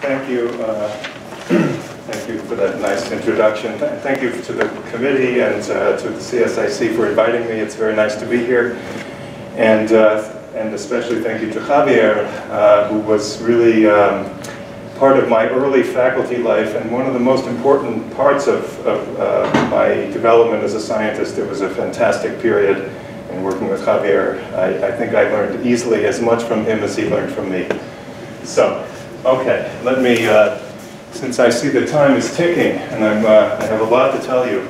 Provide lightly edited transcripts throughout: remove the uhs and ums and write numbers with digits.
Thank you. Thank you for that nice introduction. Thank you to the committee and to the CSIC for inviting me. It's very nice to be here. And especially thank you to Javier, who was really part of my early faculty life and one of the most important parts of my development as a scientist. It was a fantastic period in working with Javier. I think I learned easily as much from him as he learned from me. So, okay, let me, since I see the time is ticking and I have a lot to tell you,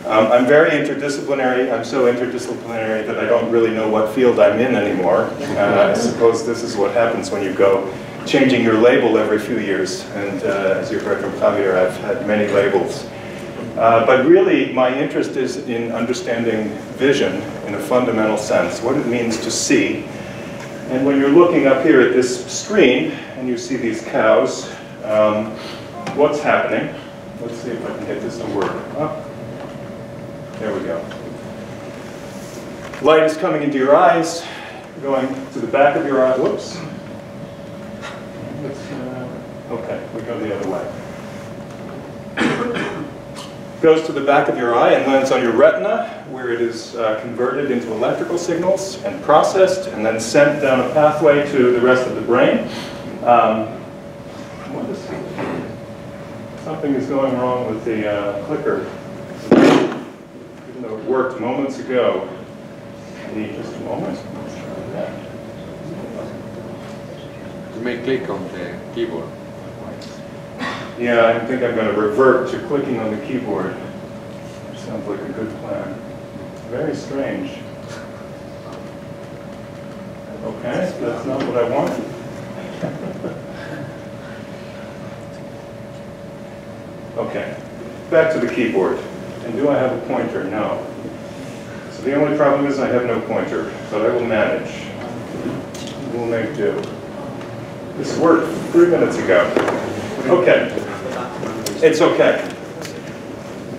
I'm very interdisciplinary. I'm so interdisciplinary that I don't really know what field I'm in anymore. I suppose this is what happens when you go changing your label every few years. And as you heard from Javier, I've had many labels. But really, my interest is in understanding vision in a fundamental sense, what it means to see. And when you're looking up here at this screen, and you see these cows, what's happening? Let's see if I can get this to work. Oh, there we go. Light is coming into your eyes, going to the back of your eye. Whoops. Okay, we go the other way. Goes to the back of your eye and lands on your retina, where it is converted into electrical signals and processed, and then sent down a pathway to the rest of the brain. Something is going wrong with the clicker. Even though it worked moments ago. I need just a moment. You may click on the keyboard. Yeah, I think I'm going to revert to clicking on the keyboard. Sounds like a good plan. Very strange. Okay, that's not what I wanted. Okay, back to the keyboard. And do I have a pointer? No. So the only problem is I have no pointer, but I will manage. We'll make do. This worked 3 minutes ago. Okay. It's okay.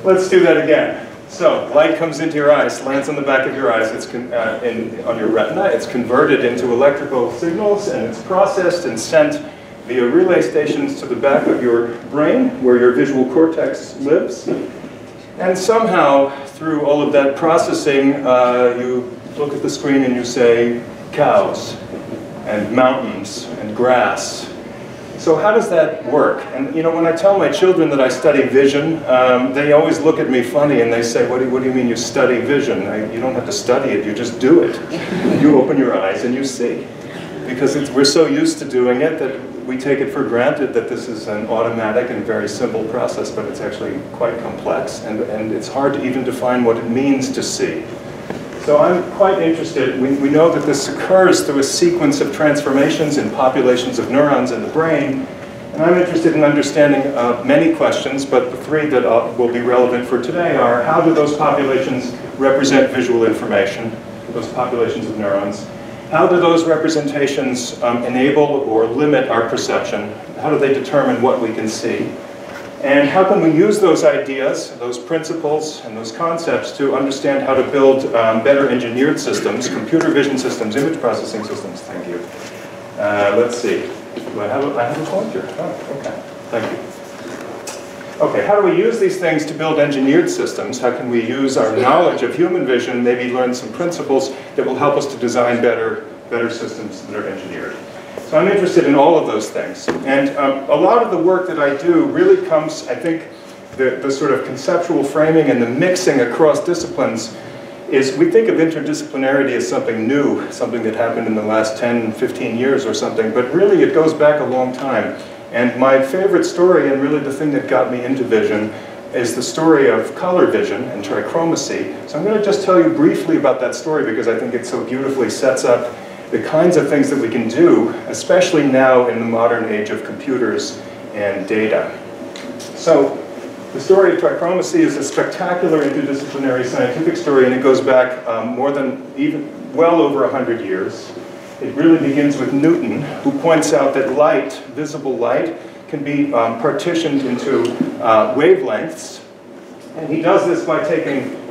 Let's do that again. So, light comes into your eyes, lands on the back of your eyes, it's on your retina, it's converted into electrical signals, and it's processed and sent via relay stations to the back of your brain, where your visual cortex lives. And somehow, through all of that processing, you look at the screen and you say, cows, and mountains, and grass. So how does that work? And you know, when I tell my children that I study vision, they always look at me funny and they say, what do you mean you study vision? You don't have to study it, you just do it. You open your eyes and you see. Because we're so used to doing it that we take it for granted that this is an automatic and very simple process, but it's actually quite complex, and it's hard to even define what it means to see. So I'm quite interested, we know that this occurs through a sequence of transformations in populations of neurons in the brain, and I'm interested in understanding many questions, but the three that will be relevant for today are, how do those populations represent visual information, those populations of neurons? How do those representations enable or limit our perception? How do they determine what we can see? And how can we use those ideas, those principles, and those concepts to understand how to build better engineered systems, computer vision systems, image processing systems? Thank you. Let's see. Do I have a pointer? Oh, okay. Thank you. Okay, how do we use these things to build engineered systems? How can we use our knowledge of human vision, maybe learn some principles that will help us to design better systems that are engineered? So I'm interested in all of those things. And a lot of the work that I do really comes, I think, the sort of conceptual framing and the mixing across disciplines is, we think of interdisciplinarity as something new, something that happened in the last 10, 15 years or something, but really it goes back a long time. And my favorite story, and really the thing that got me into vision, is the story of color vision and trichromacy. So I'm going to just tell you briefly about that story because I think it so beautifully sets up the kinds of things that we can do, especially now in the modern age of computers and data. So the story of trichromacy is a spectacular interdisciplinary scientific story, and it goes back well over 100 years. It really begins with Newton, who points out that light, visible light, can be partitioned into wavelengths. And he does this by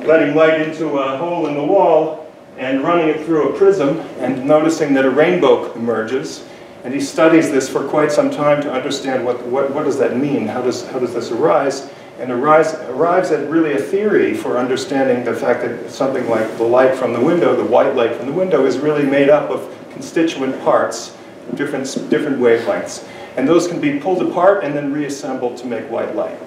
letting light into a hole in the wall and running it through a prism and noticing that a rainbow emerges. And he studies this for quite some time to understand what does that mean, how does this arise, and arrives at really a theory for understanding the fact that something like the light from the window, the white light from the window, is really made up of constituent parts, different wavelengths. And those can be pulled apart and then reassembled to make white light.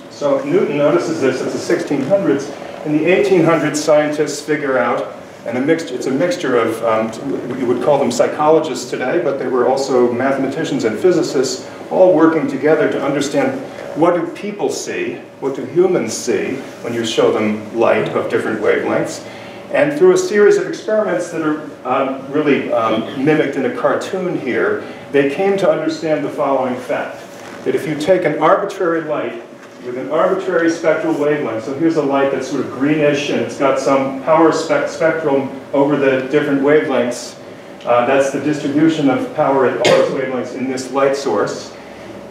So Newton notices this at the 1600s. In the 1800s, scientists figure out, and it's a mixture of, you would call them psychologists today, but they were also mathematicians and physicists, all working together to understand what do people see, what do humans see when you show them light of different wavelengths. And through a series of experiments that are really mimicked in a cartoon here, they came to understand the following fact, that if you take an arbitrary light with an arbitrary spectral wavelength, so here's a light that's sort of greenish and it's got some power spectrum over the different wavelengths, that's the distribution of power at all those wavelengths in this light source.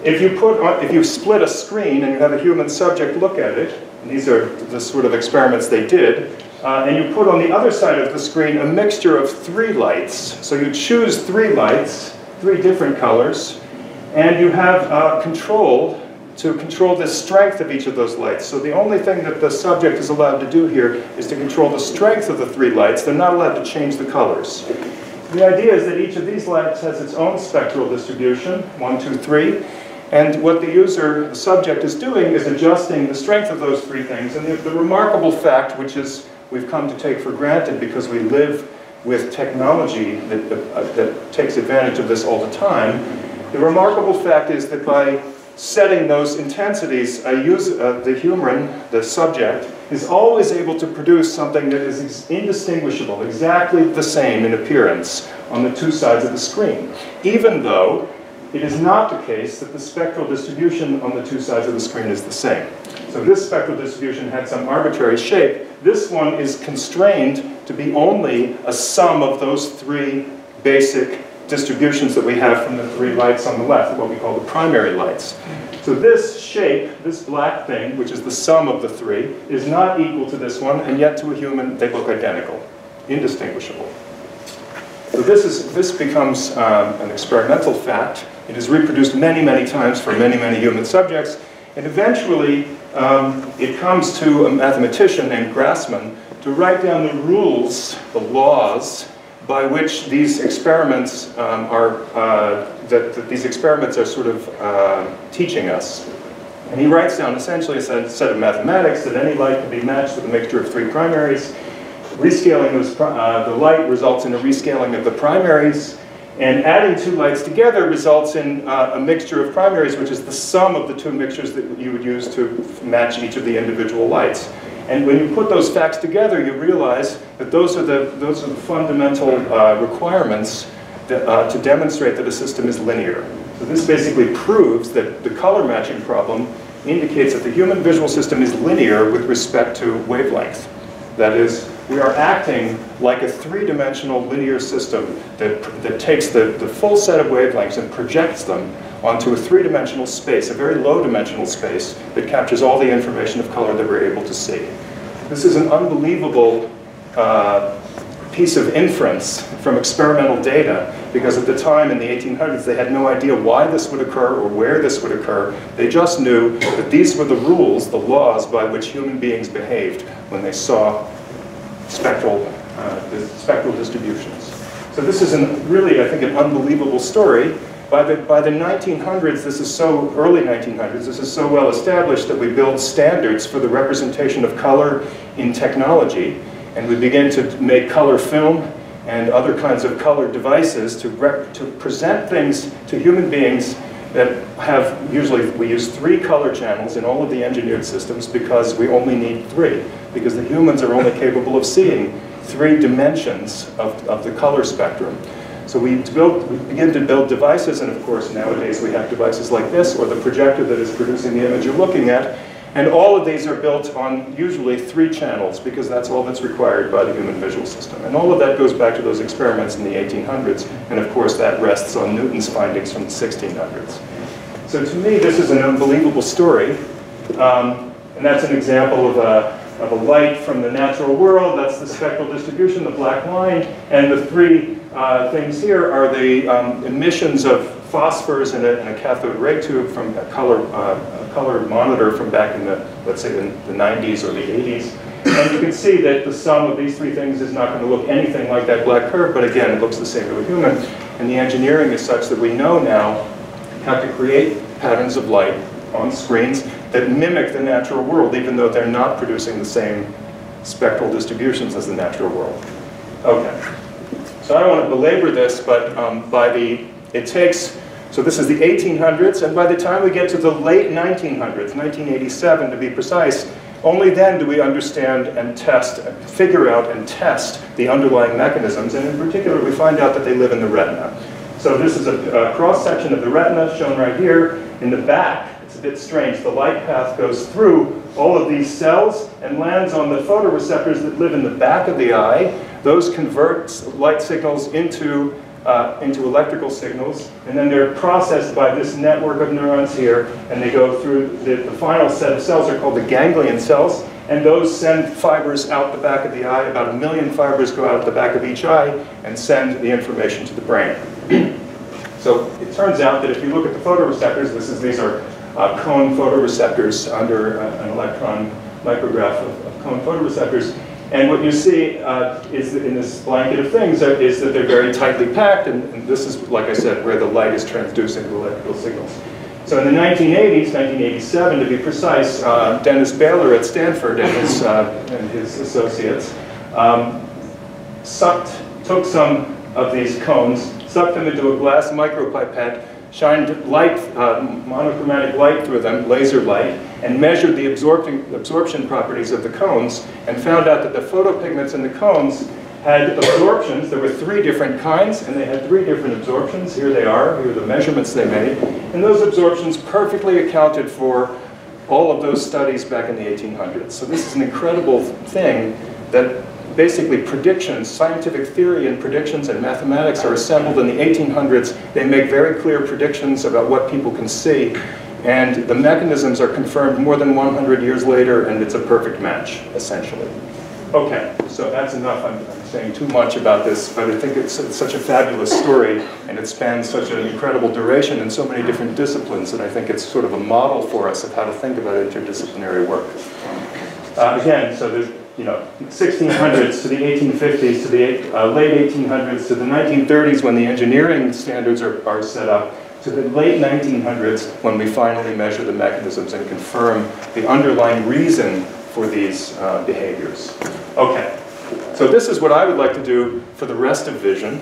If you split a screen and you have a human subject look at it, and these are the sort of experiments they did, and you put on the other side of the screen a mixture of 3 lights. So you choose 3 lights, 3 different colors, and you have control to control the strength of each of those lights. So the only thing that the subject is allowed to do here is to control the strength of the 3 lights. They're not allowed to change the colors. The idea is that each of these lights has its own spectral distribution, 1, 2, 3. And what the subject is doing is adjusting the strength of those 3 things. And the remarkable fact, which is we've come to take for granted because we live with technology that takes advantage of this all the time, the remarkable fact is that by setting those intensities, the human, the subject, is always able to produce something that is indistinguishable, exactly the same in appearance on the 2 sides of the screen, even though it is not the case that the spectral distribution on the 2 sides of the screen is the same. So this spectral distribution had some arbitrary shape. This one is constrained to be only a sum of those 3 basic distributions that we have from the 3 lights on the left, what we call the primary lights. So this shape, this black thing, which is the sum of the 3, is not equal to this one, and yet to a human they look identical, indistinguishable. So this becomes an experimental fact. It is reproduced many, many times for many, many human subjects, and eventually it comes to a mathematician named Grassmann to write down the rules, the laws, by which these experiments these experiments are sort of teaching us. And he writes down essentially a set of mathematics that any light can be matched with a mixture of 3 primaries. Rescaling the light results in a rescaling of the primaries, and adding 2 lights together results in a mixture of primaries, which is the sum of the 2 mixtures that you would use to match each of the individual lights. And when you put those facts together, you realize that those are the fundamental requirements to demonstrate that a system is linear. So this basically proves that the color matching problem indicates that the human visual system is linear with respect to wavelength. That is, we are acting like a 3-dimensional linear system that takes the full set of wavelengths and projects them onto a 3-dimensional space, a very low-dimensional space that captures all the information of color that we're able to see. This is an unbelievable piece of inference from experimental data, because at the time in the 1800s they had no idea why this would occur or where this would occur. They just knew that these were the rules, the laws by which human beings behaved when they saw spectral distributions. So this is really, I think, an unbelievable story. By the 1900s, early 1900s, this is so well established that we build standards for the representation of color in technology, and we begin to make color film and other kinds of color devices to present things to human beings that have, usually we use 3 color channels in all of the engineered systems because we only need 3, because the humans are only capable of seeing 3 dimensions of the color spectrum. So we begin to build devices, and of course nowadays we have devices like this, or the projector that is producing the image you're looking at, and all of these are built on usually 3 channels, because that's all that's required by the human visual system. And all of that goes back to those experiments in the 1800s, and of course that rests on Newton's findings from the 1600s. So to me this is an unbelievable story, and that's an example of a light from the natural world. That's the spectral distribution, the black line, and the 3 things here are the emissions of phosphors in a cathode ray tube from a color monitor from back in the, let's say, the 90s or the 80s. And you can see that the sum of these three things is not going to look anything like that black curve, but again, it looks the same to a human. And the engineering is such that we know now how to create patterns of light on screens that mimic the natural world, even though they're not producing the same spectral distributions as the natural world. Okay. So I don't want to belabor this, but so this is the 1800s, and by the time we get to the late 1900s, 1987 to be precise, only then do we understand and figure out and test the underlying mechanisms, and in particular we find out that they live in the retina. So this is a cross-section of the retina shown right here. In the back, it's a bit strange, the light path goes through all of these cells and lands on the photoreceptors that live in the back of the eye. Those convert light signals into electrical signals, and then they're processed by this network of neurons here, and they go through the final set of cells are called the ganglion cells, and those send fibers out the back of the eye. About 1 million fibers go out the back of each eye and send the information to the brain. So it turns out that if you look at the photoreceptors, these are cone photoreceptors under an electron micrograph of cone photoreceptors. And what you see is that in this blanket of things is that they're very tightly packed, and this is, like I said, where the light is transduced into electrical signals. So in the 1980s, 1987 to be precise, Dennis Baylor at Stanford and his associates took some of these cones, sucked them into a glass micropipette, shined light, monochromatic light through them, laser light, and measured the absorption properties of the cones, and found out that the photopigments in the cones had absorptions. There were 3 different kinds, and they had 3 different absorptions. Here they are. Here are the measurements they made. And those absorptions perfectly accounted for all of those studies back in the 1800s. So this is an incredible thing that basically predictions, scientific theory and predictions and mathematics are assembled in the 1800s. They make very clear predictions about what people can see, and the mechanisms are confirmed more than 100 years later, and it's a perfect match, essentially. Okay, so that's enough. I'm saying too much about this, but I think it's such a fabulous story, and it spans such an incredible duration in so many different disciplines, and I think it's sort of a model for us of how to think about interdisciplinary work. Again, so there's 1600s to the 1850s to the late 1800s to the 1930s when the engineering standards are set up, to the late 1900s when we finally measure the mechanisms and confirm the underlying reason for these behaviors. Okay, so this is what I would like to do for the rest of vision.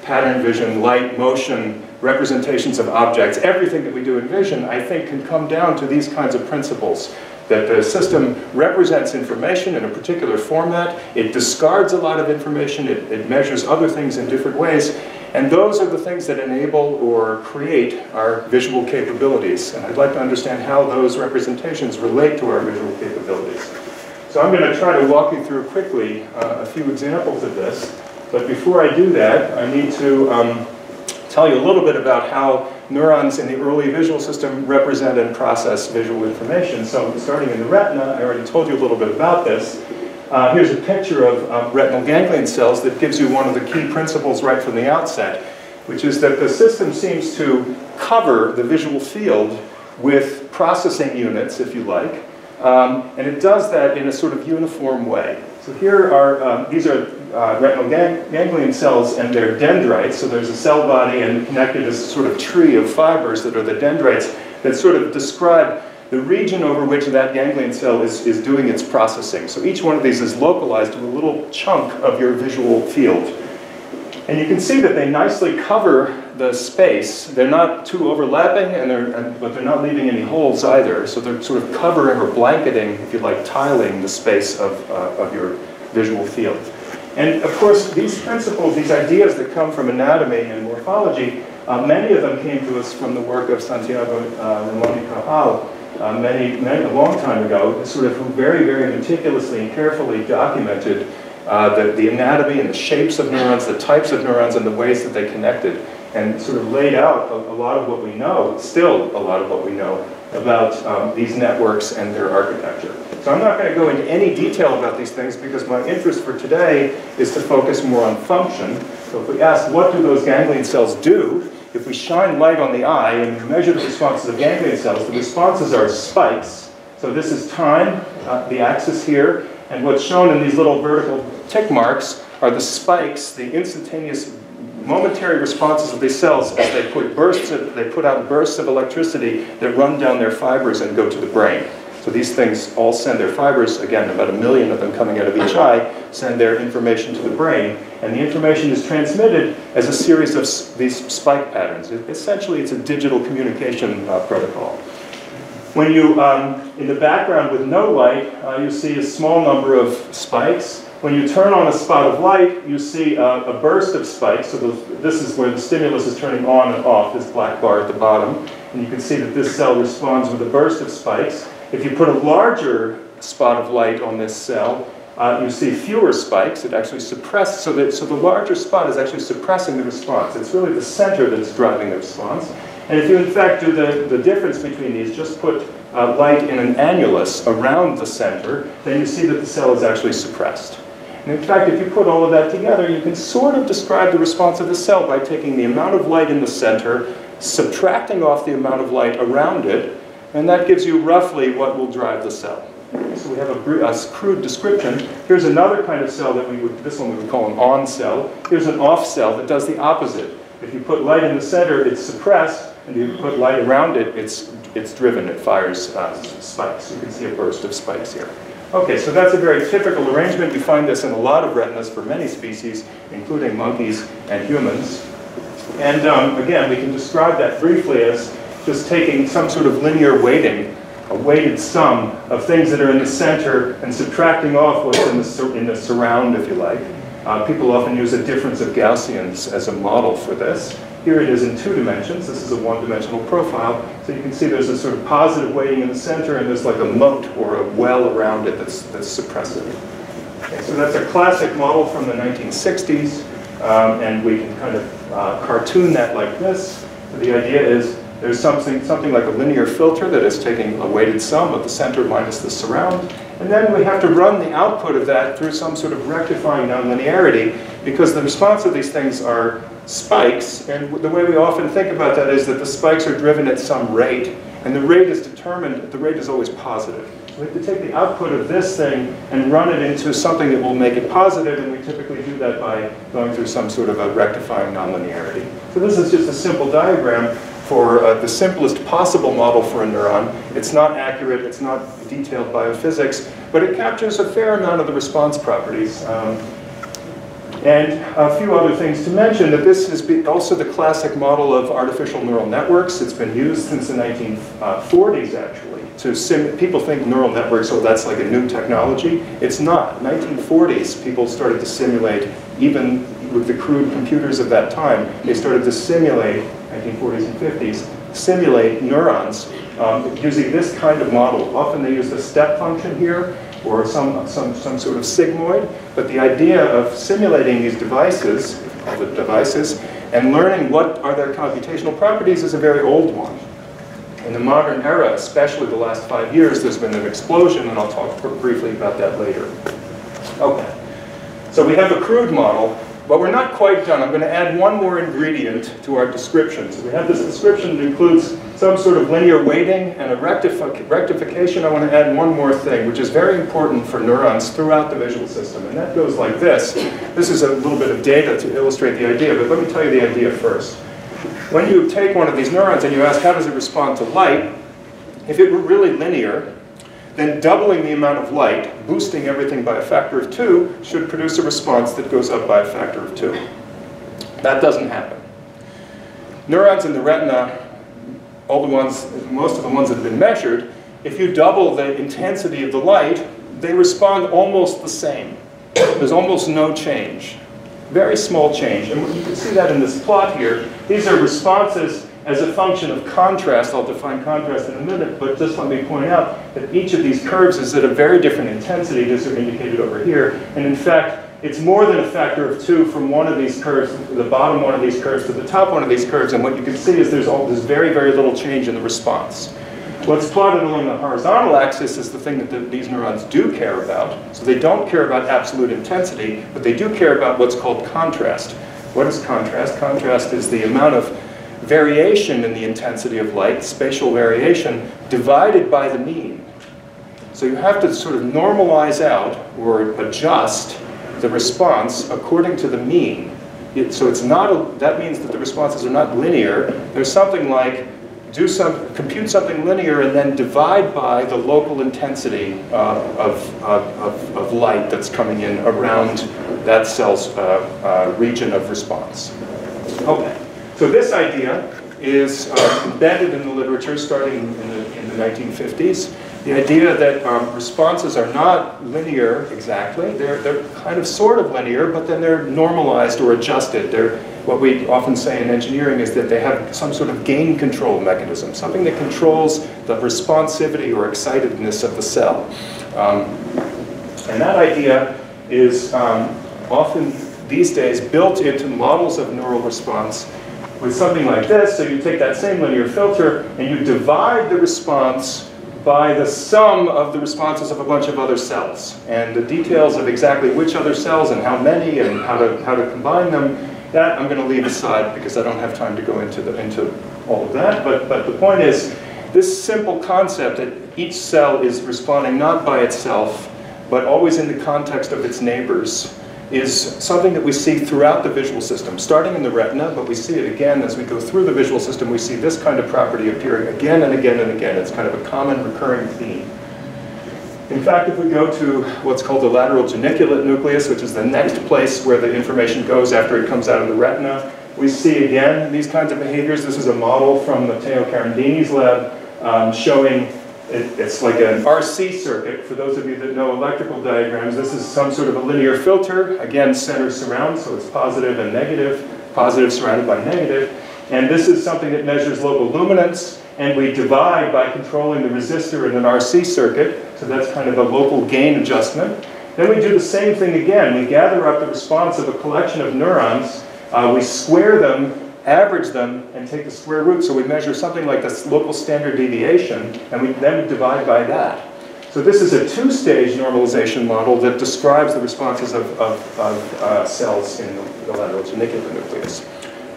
Pattern vision, light, motion, representations of objects, everything that we do in vision, I think, can come down to these kinds of principles. That the system represents information in a particular format, it discards a lot of information, it measures other things in different ways, and those are the things that enable or create our visual capabilities. And I'd like to understand how those representations relate to our visual capabilities. So I'm going to try to walk you through quickly a few examples of this, but before I do that, I need to tell you a little bit about how neurons in the early visual system represent and process visual information. So starting in the retina, I already told you a little bit about this. Here's a picture of retinal ganglion cells that gives you one of the key principles right from the outset, which is that the system seems to cover the visual field with processing units, if you like, and it does that in a sort of uniform way. So here are, these are retinal ganglion cells and they're dendrites, so there's a cell body and connected as a sort of tree of fibers that are the dendrites that sort of describe the region over which that ganglion cell is doing its processing. So each one of these is localized to a little chunk of your visual field. And you can see that they nicely cover the space. They're not too overlapping, but they're not leaving any holes either. So they're sort of covering or blanketing, if you like, tiling the space of your visual field. And of course, these principles, these ideas that come from anatomy and morphology, many of them came to us from the work of Santiago Ramón y Cajal, a long time ago, sort of who very, very meticulously and carefully documented the anatomy and the shapes of neurons, the types of neurons, and the ways that they connected, and sort of laid out a lot of what we know, still a lot of what we know, about these networks and their architecture. So I'm not going to go into any detail about these things because my interest for today is to focus more on function. So if we ask, what do those ganglion cells do? If we shine light on the eye and we measure the responses of ganglion cells, the responses are spikes. So this is time, the axis here, and what's shown in these little vertical tick marks are the spikes, the instantaneous momentary responses of these cells as they put out bursts of electricity that run down their fibers and go to the brain. So these things all send their fibers, again, about 1 million of them coming out of each eye, send their information to the brain, and the information is transmitted as a series of these spike patterns. Essentially, it's a digital communication protocol. When you, in the background with no light, you see a small number of spikes. When you turn on a spot of light, you see a burst of spikes. So this is where the stimulus is turning on and off, this black bar at the bottom. And you can see that this cell responds with a burst of spikes. If you put a larger spot of light on this cell, you see fewer spikes. It actually suppresses, so the larger spot is actually suppressing the response. It's really the center that's driving the response. And if you in fact do the difference between these, just put light in an annulus around the center, then you see that the cell is actually suppressed. And in fact, if you put all of that together, you can sort of describe the response of the cell by taking the amount of light in the center, subtracting off the amount of light around it, and that gives you roughly what will drive the cell. So we have a crude description. Here's another kind of cell that this one we would call an on cell. Here's an off cell that does the opposite. If you put light in the center, it's suppressed, and if you put light around it, it's driven. It fires spikes. You can see a burst of spikes here. Okay, so that's a very typical arrangement. You find this in a lot of retinas for many species, including monkeys and humans. And again, we can describe that briefly as just taking some sort of linear weighting, a weighted sum of things that are in the center and subtracting off what's in the surround, if you like. People often use a difference of Gaussians as a model for this. Here it is in 2 dimensions. This is a 1-dimensional profile. So you can see there's a sort of positive weighting in the center, and there's like a moat or a well around it that's suppressive. Okay, so that's a classic model from the 1960s, and we can kind of cartoon that like this. So the idea is there's something like a linear filter that is taking a weighted sum of the center minus the surround. And then we have to run the output of that through some sort of rectifying nonlinearity, because the response of these things are spikes, and the way we often think about that is that the spikes are driven at some rate, and the rate is determined, the rate is always positive. We have to take the output of this thing and run it into something that will make it positive, and we typically do that by going through some sort of a rectifying nonlinearity. So this is just a simple diagram for the simplest possible model for a neuron. It's not accurate, it's not detailed biophysics, but it captures a fair amount of the response properties. And a few other things to mention, that this is also the classic model of artificial neural networks. It's been used since the 1940s, actually. People think neural networks, oh, that's like a new technology. It's not. 1940s, people started to simulate, even with the crude computers of that time, they started to simulate, 1940s and 50s, simulate neurons using this kind of model. Often they use the step function here, or some sort of sigmoid, but the idea of simulating these devices, all the devices, and learning what are their computational properties is a very old one. In the modern era, especially the last 5 years, there's been an explosion, and I'll talk briefly about that later. Okay, so we have a crude model, but we're not quite done. I'm going to add one more ingredient to our description. So we have this description that includes some sort of linear weighting and a rectification. I want to add one more thing, which is very important for neurons throughout the visual system, and that goes like this. This is a little bit of data to illustrate the idea, but let me tell you the idea first. When you take one of these neurons and you ask how does it respond to light, if it were really linear, then doubling the amount of light, boosting everything by a factor of 2, should produce a response that goes up by a factor of 2. That doesn't happen. Neurons in the retina, most of the ones that have been measured, if you double the intensity of the light, they respond almost the same. There's almost no change. Very small change. And you can see that in this plot here. These are responses as a function of contrast. I'll define contrast in a minute, but just let me point out that each of these curves is at a very different intensity, as are indicated over here. And in fact, it's more than a factor of 2 from one of these curves, the bottom one of these curves to the top one of these curves. And what you can see is there's very, very little change in the response. What's plotted along the horizontal axis is the thing that these neurons do care about. So they don't care about absolute intensity, but they do care about what's called contrast. What is contrast? Contrast is the amount of variation in the intensity of light, spatial variation, divided by the mean. So you have to sort of normalize out or adjust the response according to the mean. So it's not that means that the responses are not linear. There's something like compute something linear and then divide by the local intensity of light that's coming in around that cell's region of response. Okay, so this idea is embedded in the literature starting in the 1950s. The idea that responses are not linear exactly. They're kind of sort of linear, but then they're normalized or adjusted. What we often say in engineering is that they have some sort of gain control mechanism, something that controls the responsivity or excitedness of the cell. And that idea is often these days built into models of neural response with something like this. So you take that same linear filter and you divide the response by the sum of the responses of a bunch of other cells. And the details of exactly which other cells and how many and how to combine them, that I'm going to leave aside because I don't have time to go into all of that. But the point is, this simple concept that each cell is responding not by itself, but always in the context of its neighbors, is something that we see throughout the visual system, starting in the retina, but we see it again as we go through the visual system. We see this kind of property appearing again and again and again. It's kind of a common recurring theme. In fact, if we go to what's called the lateral geniculate nucleus, which is the next place where the information goes after it comes out of the retina, we see again these kinds of behaviors. This is a model from Matteo Carandini's lab showing it's like an RC circuit. For those of you that know electrical diagrams, this is some sort of a linear filter. Again, center surround, so it's positive and negative, positive surrounded by negative. And this is something that measures local luminance, and we divide by controlling the resistor in an RC circuit, so that's kind of a local gain adjustment. Then we do the same thing again. We gather up the response of a collection of neurons, we square them, average them, and take the square root. So we measure something like this local standard deviation, and we then divide by that. So this is a two-stage normalization model that describes the responses of cells in the lateral geniculate nucleus.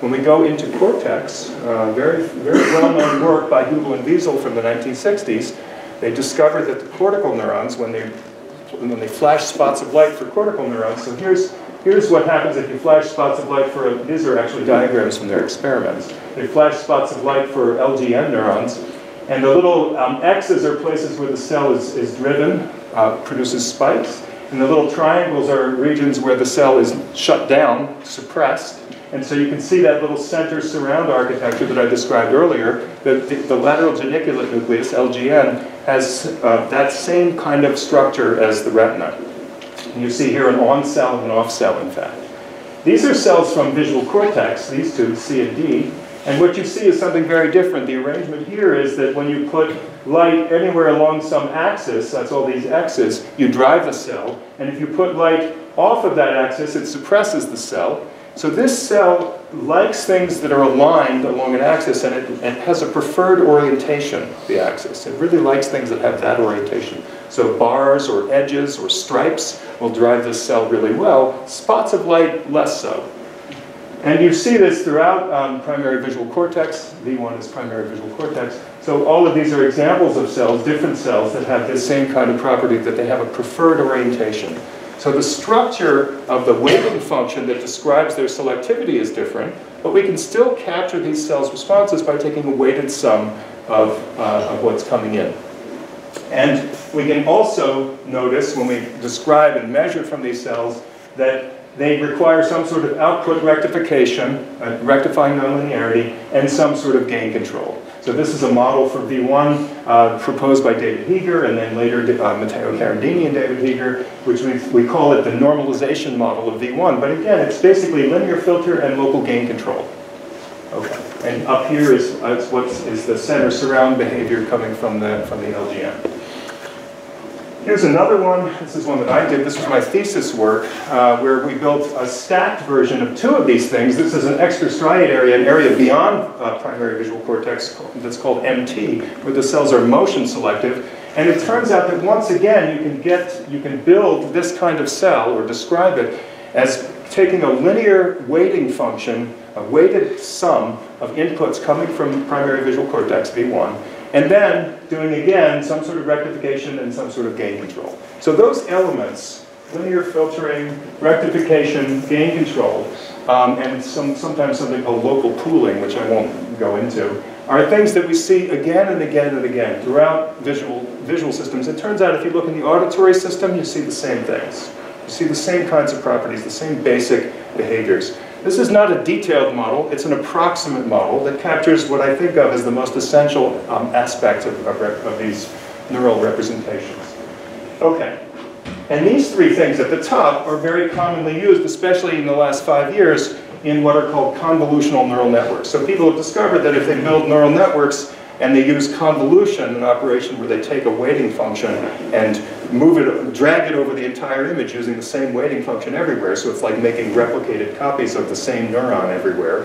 When we go into cortex, very well-known work by Hughes and Wiesel from the 1960s, they discovered that the cortical neurons, when they flash spots of light for cortical neurons, so here's what happens if you flash spots of light for, these are actually diagrams from their experiments. They flash spots of light for LGN neurons, and the little X's are places where the cell is driven, produces spikes, and the little triangles are regions where the cell is shut down, suppressed. And so you can see that little center surround architecture that I described earlier. The lateral geniculate nucleus, LGN, has that same kind of structure as the retina. And you see here an on cell and an off cell, in fact. These are cells from visual cortex, these two, C and D. And what you see is something very different. The arrangement here is that when you put light anywhere along some axis, that's all these X's, you drive the cell. And if you put light off of that axis, it suppresses the cell. So this cell likes things that are aligned along an axis, and it has a preferred orientation, the axis. It really likes things that have that orientation. So bars or edges or stripes will drive this cell really well. Spots of light, less so. And you see this throughout primary visual cortex. V1 is primary visual cortex. So all of these are examples of cells, different cells, that have this same kind of property, that they have a preferred orientation. So the structure of the weighting function that describes their selectivity is different, but we can still capture these cells' responses by taking a weighted sum of what's coming in. And we can also notice when we describe and measure from these cells that they require some sort of output rectification, rectifying nonlinearity, and some sort of gain control. So this is a model for V1 proposed by David Heeger, and then later Matteo Carandini and David Heeger, which we call it the normalization model of V1. But again, it's basically linear filter and local gain control. Okay. And up here is the center surround behavior coming from the LGN. Here's another one. This is one that I did. This was my thesis work, where we built a stacked version of two of these things. This is an extrastriate area, an area beyond primary visual cortex that's called MT, where the cells are motion selective. And it turns out that once again, you can build this kind of cell, or describe it, as taking a linear weighting function, a weighted sum of inputs coming from primary visual cortex, V1, and then doing again some sort of rectification and some sort of gain control. So those elements, linear filtering, rectification, gain control, and sometimes something called local pooling, which I won't go into, are things that we see again and again and again throughout visual systems. It turns out if you look in the auditory system, you see the same things. You see the same kinds of properties, the same basic behaviors. This is not a detailed model, it's an approximate model that captures what I think of as the most essential aspects of these neural representations. Okay, and these three things at the top are very commonly used, especially in the last 5 years, in what are called convolutional neural networks. So people have discovered that if they build neural networks and they use convolution, an operation where they take a weighting function and move it, drag it over the entire image using the same weighting function everywhere, so it's like making replicated copies of the same neuron everywhere,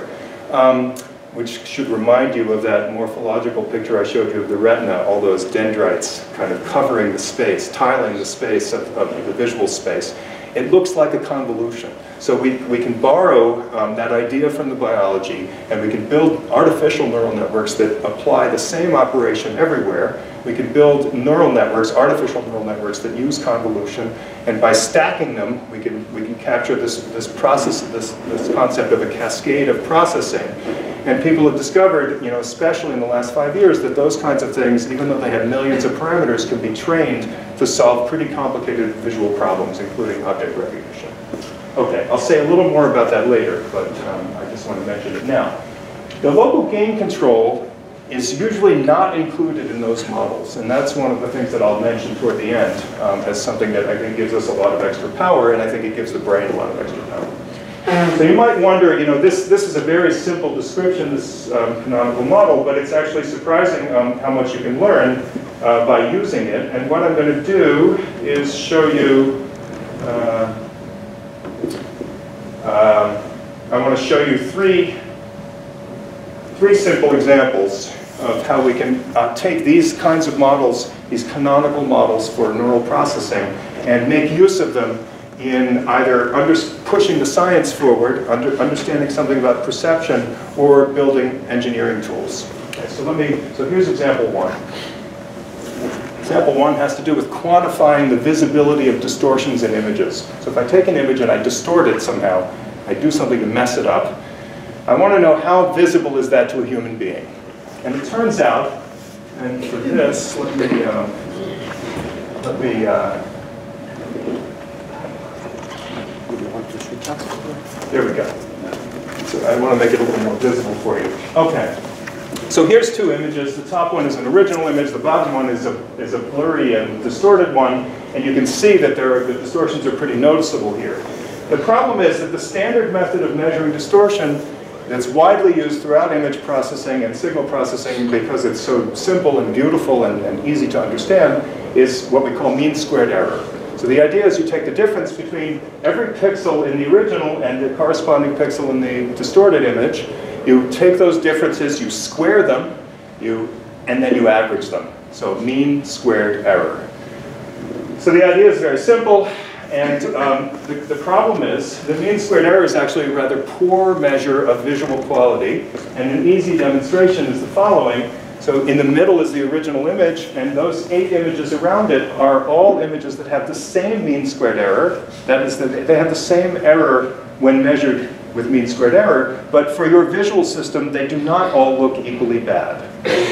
which should remind you of that morphological picture I showed you of the retina, all those dendrites kind of covering the space, tiling the space of the visual space. It looks like a convolution. So we can borrow that idea from the biology, and we can build artificial neural networks that apply the same operation everywhere. We can build neural networks, artificial neural networks that use convolution, and by stacking them, we can capture this process, this concept of a cascade of processing. And people have discovered, especially in the last 5 years, that those kinds of things, even though they have millions of parameters, can be trained to solve pretty complicated visual problems, including object recognition. Okay, I'll say a little more about that later, but I just want to mention it now. The local gain control is usually not included in those models, and that's one of the things that I'll mention toward the end as something that I think gives us a lot of extra power, and I think it gives the brain a lot of extra power. So you might wonder, this is a very simple description, this canonical model, but it's actually surprising how much you can learn by using it. And what I'm going to do is show you, I want to show you three simple examples of how we can take these kinds of models, these canonical models for neural processing, and make use of them in either pushing the science forward, understanding something about perception, or building engineering tools. Okay, so here's example one. Example one has to do with quantifying the visibility of distortions in images. So if I take an image and I distort it somehow, I do something to mess it up, I want to know how visible is that to a human being. And it turns out, and for this, there we go. So I want to make it a little more visible for you. Okay. So here's two images. The top one is an original image. The bottom one is a blurry and distorted one. And you can see that the distortions are pretty noticeable here. The problem is that the standard method of measuring distortion that's widely used throughout image processing and signal processing, because it's so simple and beautiful and easy to understand, is what we call mean squared error. So the idea is you take the difference between every pixel in the original and the corresponding pixel in the distorted image. You take those differences, you square them, and then you average them. So mean squared error. So the idea is very simple, and the problem is the mean squared error is actually a rather poor measure of visual quality, and an easy demonstration is the following. So in the middle is the original image, and those 8 images around it are all images that have the same mean squared error. That is, they have the same error when measured with mean squared error, but for your visual system, they do not all look equally bad.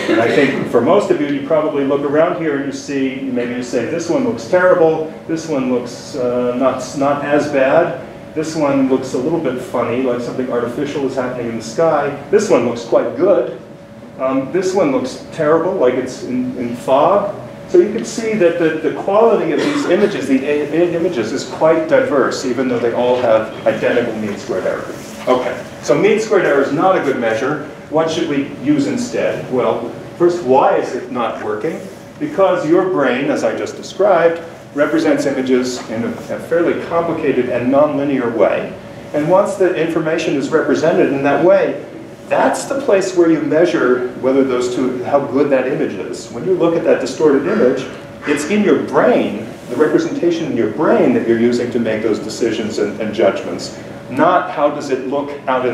And I think for most of you probably look around here and you see, maybe you say, this one looks terrible, this one looks not as bad, this one looks a little bit funny, like something artificial is happening in the sky, this one looks quite good, this one looks terrible, like it's in fog. So you can see that the quality of these images, the 8 images, is quite diverse, even though they all have identical mean squared error. Okay, so mean squared error is not a good measure. What should we use instead? Well, first, why is it not working? Because your brain, as I just described, represents images in a fairly complicated and nonlinear way. And once the information is represented in that way, that's the place where you measure whether those two, how good that image is. When you look at that distorted image, it's in your brain, the representation in your brain that you're using to make those decisions and judgments, not how does it look out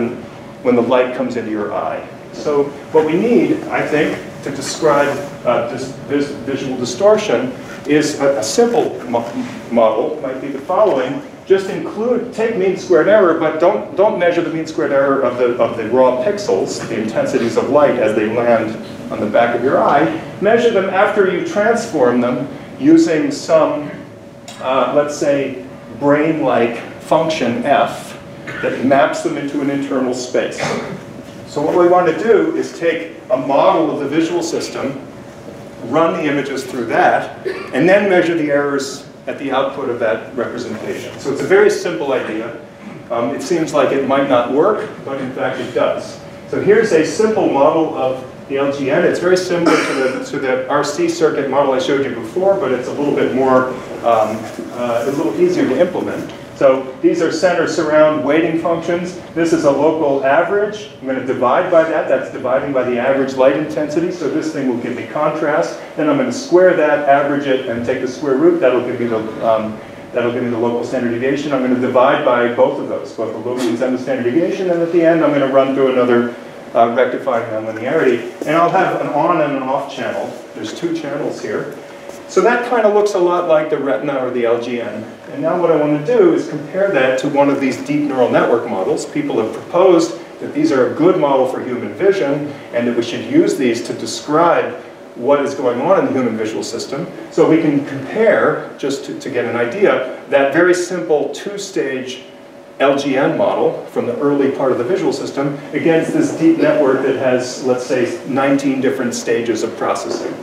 when the light comes into your eye. So what we need, I think, to describe this visual distortion is a simple model, might be the following. Just take mean squared error, but don't measure the mean squared error of the raw pixels, the intensities of light as they land on the back of your eye. Measure them after you transform them using some, let's say, brain-like function f that maps them into an internal space. So what we want to do is take a model of the visual system, run the images through that, and then measure the errors at the output of that representation. So it's a very simple idea. It seems like it might not work, but in fact it does. So here's a simple model of the LGN. It's very similar to the RC circuit model I showed you before, but it's a little bit more, a little easier to implement. So these are center surround weighting functions. This is a local average. I'm going to divide by that. That's dividing by the average light intensity. So this thing will give me contrast. Then I'm going to square that, average it, and take the square root. That'll give me the local standard deviation. I'm going to divide by both of those, both the luminance and the standard deviation. And at the end, I'm going to run through another rectifying nonlinearity. And I'll have an on and an off channel. There's two channels here. So that kind of looks a lot like the Retinal or the LGN. And now what I want to do is compare that to one of these deep neural network models. People have proposed that these are a good model for human vision and that we should use these to describe what is going on in the human visual system. So we can compare, just to get an idea, that very simple two-stage LGN model from the early part of the visual system against this deep network that has, let's say, 19 different stages of processing.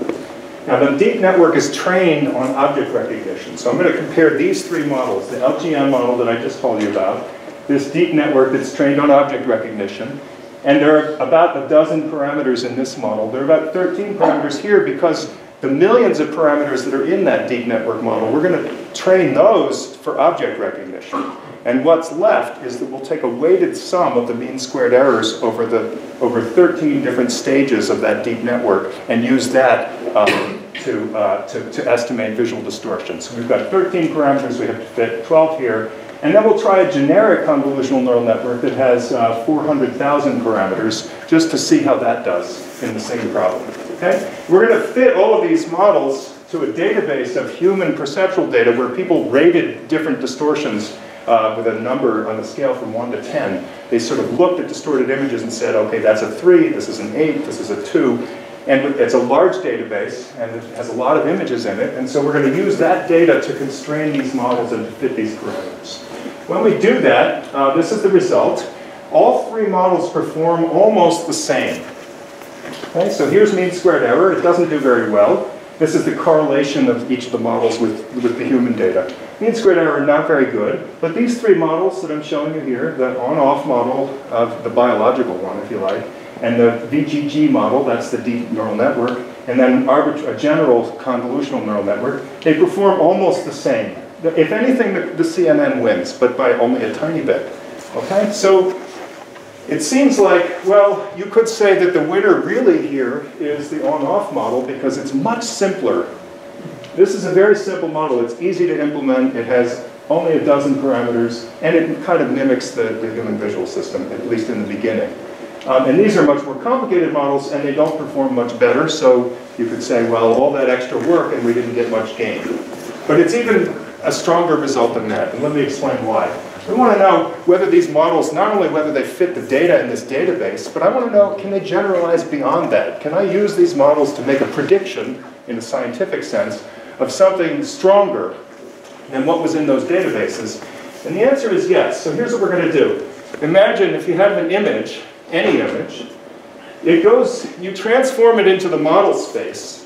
Now the deep network is trained on object recognition. So I'm going to compare these three models, the LGN model that I just told you about, this deep network that's trained on object recognition, and there are about a dozen parameters in this model. There are about 13 parameters here because the millions of parameters that are in that deep network model, we're going to train those for object recognition. And what's left is that we'll take a weighted sum of the mean squared errors over 13 different stages of that deep network and use that to estimate visual distortion. So we've got 13 parameters, we have to fit 12 here. And then we'll try a generic convolutional neural network that has 400,000 parameters just to see how that does in the same problem. Okay? We're going to fit all of these models to a database of human perceptual data where people rated different distortions with a number on the scale from 1 to 10. They sort of looked at distorted images and said, okay, that's a 3, this is an 8, this is a 2. And it's a large database, and it has a lot of images in it, and so we're going to use that data to constrain these models and to fit these parameters. When we do that, this is the result. All three models perform almost the same. Okay, so here's mean squared error. It doesn't do very well. This is the correlation of each of the models with the human data. Mean squared error, not very good, but these three models that I'm showing you here, the on-off model of the biological one, if you like, and the VGG model, that's the deep neural network, and then a general convolutional neural network, they perform almost the same. If anything, the CNN wins, but by only a tiny bit. Okay, so it seems like, well, you could say that the winner really here is the on-off model because it's much simpler. This is a very simple model. It's easy to implement. It has only a dozen parameters, and it kind of mimics the human visual system, at least in the beginning. And these are much more complicated models, and they don't perform much better, so you could say, well, all that extra work, and we didn't get much gain. But it's even a stronger result than that, and let me explain why. We want to know whether these models, not only whether they fit the data in this database, but I want to know, can they generalize beyond that? Can I use these models to make a prediction, in a scientific sense, of something stronger than what was in those databases? And the answer is yes. So here's what we're going to do. Imagine if you have an image, any image, you transform it into the model space.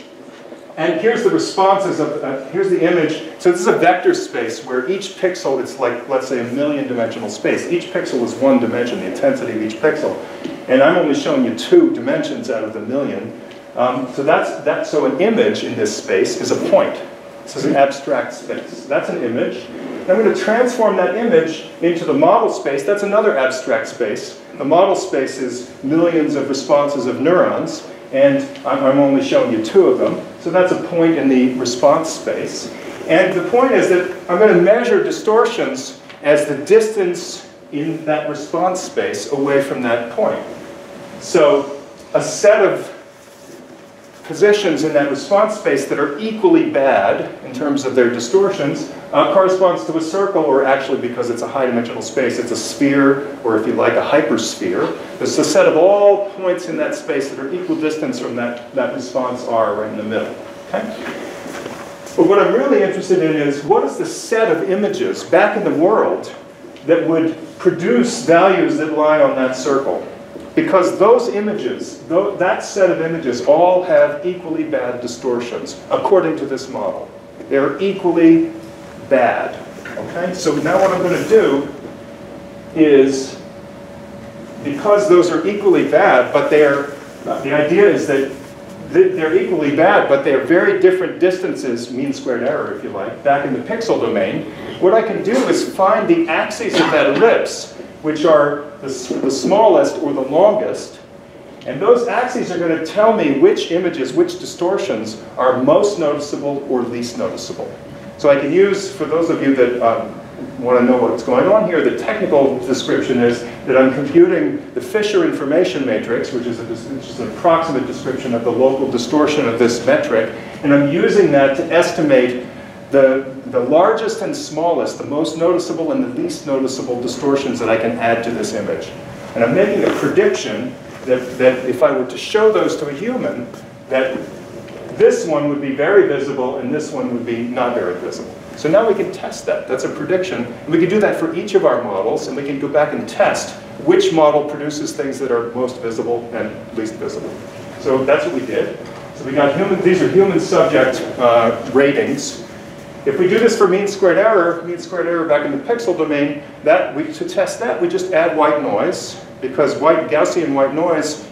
And here's the responses of, here's the image. So this is a vector space where each pixel, it's like, let's say, a million-dimensional space. Each pixel is one dimension, the intensity of each pixel. And I'm only showing you 2 dimensions out of the million. So an image in this space is a point. This is an abstract space. That's an image. And I'm going to transform that image into the model space. That's another abstract space. The model space is millions of responses of neurons. And I'm only showing you 2 of them. So that's a point in the response space. And the point is that I'm going to measure distortions as the distance in that response space away from that point. So a set of positions in that response space that are equally bad in terms of their distortions corresponds to a circle, or actually, because it's a high-dimensional space, it's a sphere, or if you like, a hypersphere. There's a set of all points in that space that are equal distance from that response R right in the middle. Okay? But what I'm really interested in is, what is the set of images back in the world that would produce values that lie on that circle? Because those images, that set of images, all have equally bad distortions, according to this model. They're equally bad. Okay? So now what I'm going to do is, because those are equally bad, but the idea is that they're equally bad, but they're very different distances, mean squared error, if you like, back in the pixel domain, what I can do is find the axes of that ellipse, which are the smallest or the longest, and those axes are going to tell me which images, which distortions are most noticeable or least noticeable. So I can use, for those of you that want to know what's going on here, the technical description is that I'm computing the Fisher information matrix, which is an approximate description of the local distortion of this metric, and I'm using that to estimate the largest and smallest, the most noticeable and the least noticeable distortions that I can add to this image. And I'm making a prediction that if I were to show those to a human, that this one would be very visible and this one would be not very visible. So now we can test that. That's a prediction. And we can do that for each of our models, and we can go back and test which model produces things that are most visible and least visible. So that's what we did. So we got these are human subject ratings. If we do this for mean squared error back in the pixel domain, to test that, we just add white noise, because Gaussian white noise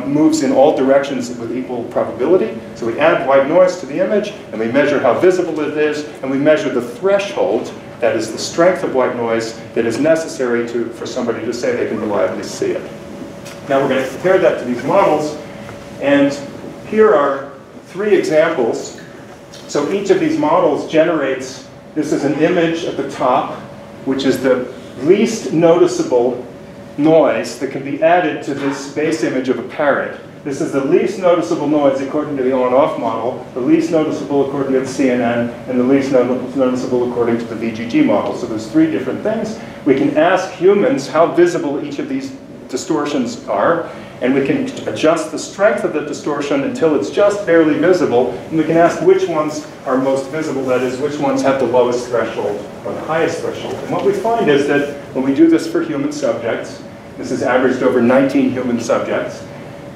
moves in all directions with equal probability. So we add white noise to the image, and we measure how visible it is, and we measure the threshold, that is the strength of white noise, that is necessary for somebody to say they can reliably see it. Now we're going to compare that to these models, and here are 3 examples. So each of these models generates, this is an image at the top, which is the least noticeable noise that can be added to this base image of a parrot. This is the least noticeable noise according to the on-off model, the least noticeable according to the CNN, and the least noticeable according to the VGG model. So there's 3 different things. We can ask humans how visible each of these distortions are, and we can adjust the strength of the distortion until it's just barely visible, and we can ask which ones are most visible, that is, which ones have the lowest threshold or the highest threshold. And what we find is that when we do this for human subjects, this is averaged over 19 human subjects,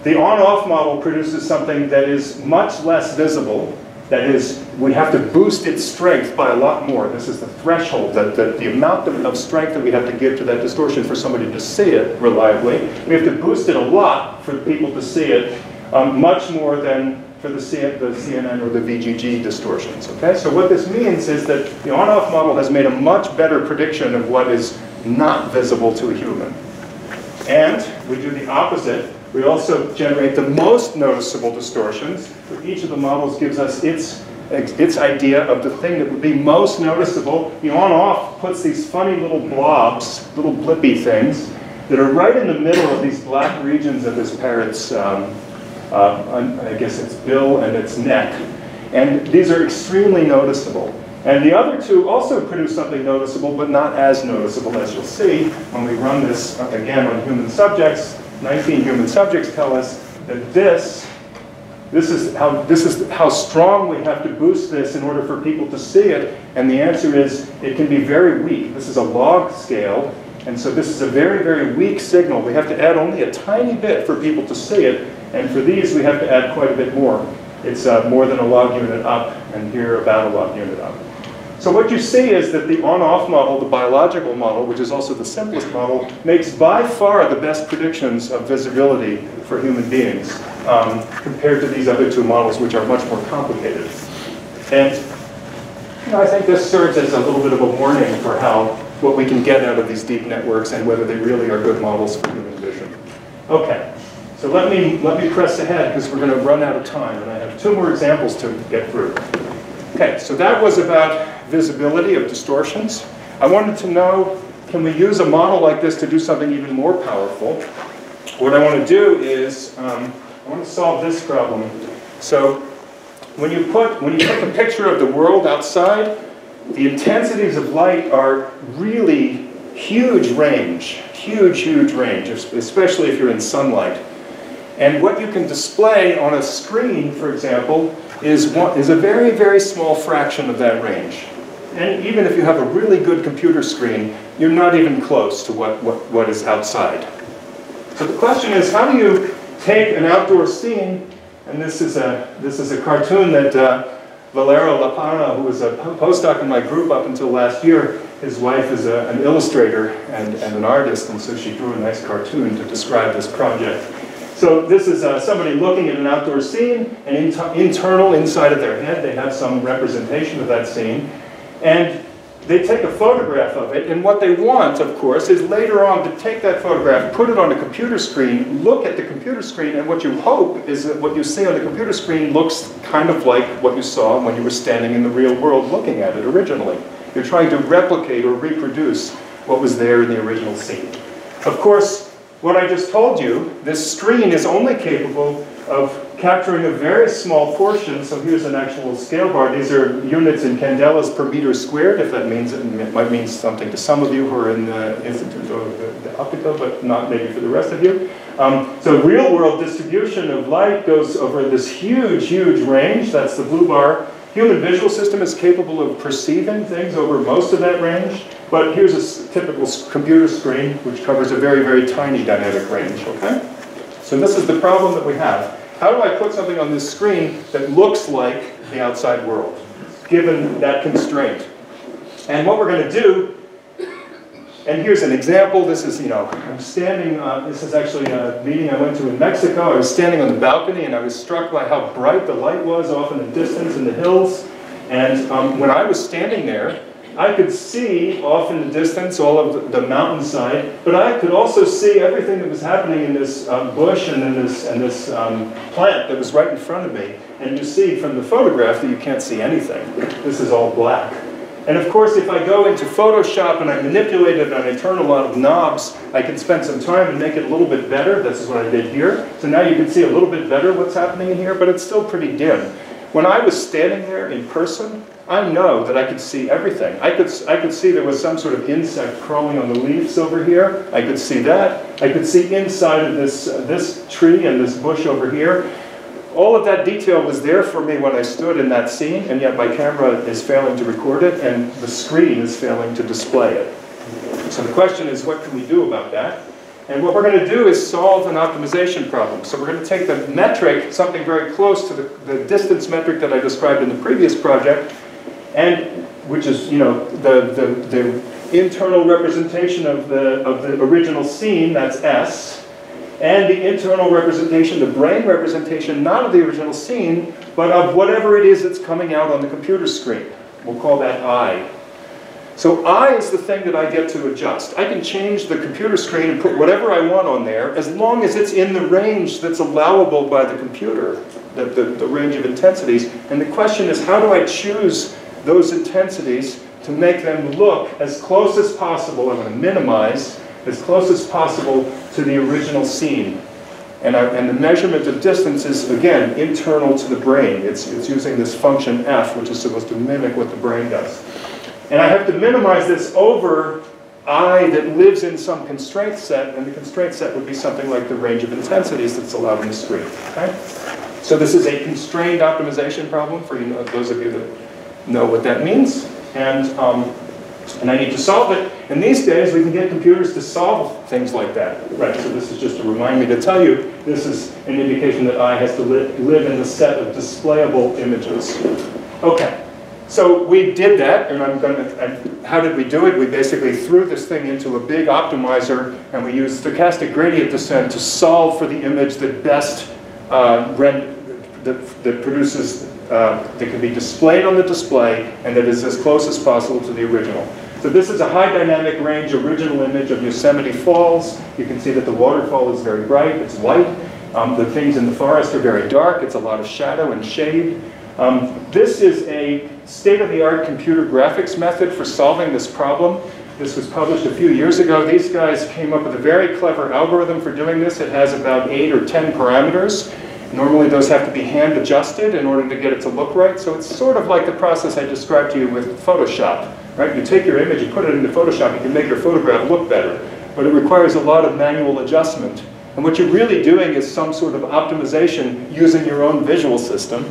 the on-off model produces something that is much less visible. That is, we have to boost its strength by a lot more. This is the threshold, the amount of strength that we have to give to that distortion for somebody to see it reliably. We have to boost it a lot for people to see it, much more than for the CNN or the VGG distortions. Okay? So what this means is that the on-off model has made a much better prediction of what is not visible to a human. And we do the opposite. We also generate the most noticeable distortions. Each of the models gives us its idea of the thing that would be most noticeable. The on-off puts these funny little blobs, little blippy things, that are right in the middle of these black regions of this parrot's, I guess its bill and its neck. And these are extremely noticeable. And the other 2 also produce something noticeable, but not as noticeable, as you'll see when we run this again on human subjects. 19 human subjects tell us that this is how strong we have to boost this in order for people to see it. And the answer is it can be very weak. This is a log scale, and so this is a very, very weak signal. We have to add only a tiny bit for people to see it, and for these we have to add quite a bit more. It's more than a log unit up, and here about a log unit up. So what you see is that the on-off model, the biological model, which is also the simplest model, makes by far the best predictions of visibility for human beings compared to these other 2 models, which are much more complicated. And I think this serves as a little bit of a warning for what we can get out of these deep networks and whether they really are good models for human vision. Okay, so let me press ahead because we're going to run out of time, and I have 2 more examples to get through. Okay, so that was about visibility of distortions. I wanted to know can we use a model like this to do something even more powerful? What I want to do is, I want to solve this problem. So when you put the picture of the world outside, the intensities of light are really huge range, huge range, especially if you're in sunlight. And what you can display on a screen, for example, is a very, very small fraction of that range. And even if you have a really good computer screen, you're not even close to what is outside. So the question is, how do you take an outdoor scene, and this is a cartoon that Valero Lapana, who was a postdoc in my group up until last year, his wife is an illustrator and an artist, and so she drew a nice cartoon to describe this project. So this is somebody looking at an outdoor scene, and internal inside of their head, they have some representation of that scene. And they take a photograph of it, and what they want, of course, is later on to take that photograph, put it on a computer screen, look at the computer screen, and what you hope is that what you see on the computer screen looks kind of like what you saw when you were standing in the real world looking at it originally. You're trying to replicate or reproduce what was there in the original scene. Of course, what I just told you, this screen is only capable of capturing a very small portion. So here's an actual scale bar. These are units in candelas per meter squared, if that means it might mean something to some of you who are in the Institute of the Optical, but not maybe for the rest of you. So real world distribution of light goes over this huge range. That's the blue bar. Human visual system is capable of perceiving things over most of that range. But here's a typical computer screen, which covers a very, very tiny dynamic range, okay? So this is the problem that we have. How do I put something on this screen that looks like the outside world, given that constraint? And what we're going to do, and here's an example. This is, I'm standing, this is actually a meeting I went to in Mexico. I was standing on the balcony, and I was struck by how bright the light was off in the distance in the hills. And when I was standing there, I could see off in the distance all of the mountainside, but I could also see everything that was happening in this bush and in this plant that was right in front of me. And you see from the photograph that you can't see anything. This is all black. And of course, if I go into Photoshop and I manipulate it and I turn a lot of knobs, I can spend some time and make it a little bit better. This is what I did here. So now you can see a little bit better what's happening in here, but it's still pretty dim. When I was standing there in person, I know that I could see everything. I could see there was some sort of insect crawling on the leaves over here. I could see that. I could see inside of this tree and this bush over here. All of that detail was there for me when I stood in that scene, and yet my camera is failing to record it, and the screen is failing to display it. So the question is, what can we do about that? And what we're going to do is solve an optimization problem. So we're going to take the metric, something very close to the distance metric that I described in the previous project, and which is, the internal representation of the original scene, that's S, and the internal representation, the brain representation, not of the original scene, but of whatever it is that's coming out on the computer screen. We'll call that I. So I is the thing that I get to adjust. I can change the computer screen and put whatever I want on there, as long as it's in the range that's allowable by the computer, the range of intensities. And the question is, how do I choose those intensities to make them look as close as possible? I'm going to minimize as close as possible to the original scene. And the measurement of distance is, again, internal to the brain. It's using this function f, which is supposed to mimic what the brain does. And I have to minimize this over I that lives in some constraint set, and the constraint set would be something like the range of intensities that's allowed on the screen. Okay? So this is a constrained optimization problem for those of you that know what that means. And I need to solve it. And these days, we can get computers to solve things like that. Right, so this is just to remind me to tell you, this is an indication that I has to live in the set of displayable images. Okay, so we did that, and how did we do it? We basically threw this thing into a big optimizer, and we used stochastic gradient descent to solve for the image that best that produces, that can be displayed on the display, and that is as close as possible to the original. So this is a high dynamic range original image of Yosemite Falls. You can see that the waterfall is very bright, it's light. The things in the forest are very dark, it's a lot of shadow and shade. This is a state-of-the-art computer graphics method for solving this problem. This was published a few years ago. These guys came up with a very clever algorithm for doing this. It has about 8 or 10 parameters. Normally those have to be hand adjusted in order to get it to look right. So it's sort of like the process I described to you with Photoshop, right? You take your image, you put it into Photoshop, you can make your photograph look better. But it requires a lot of manual adjustment. And what you're really doing is some sort of optimization using your own visual system,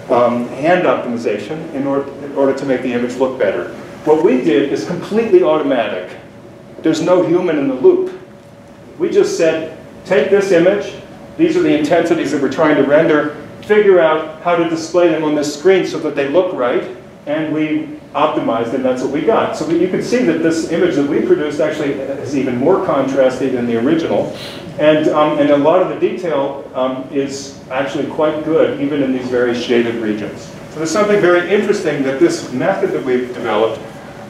hand optimization, in order to make the image look better. What we did is completely automatic. There's no human in the loop. We just said, take this image, these are the intensities that we're trying to render, figure out how to display them on this screen so that they look right, and we optimized, and that's what we got. So you can see that this image that we produced actually is even more contrasty than the original, and a lot of the detail is actually quite good, even in these very shaded regions. So there's something very interesting that this method that we've developed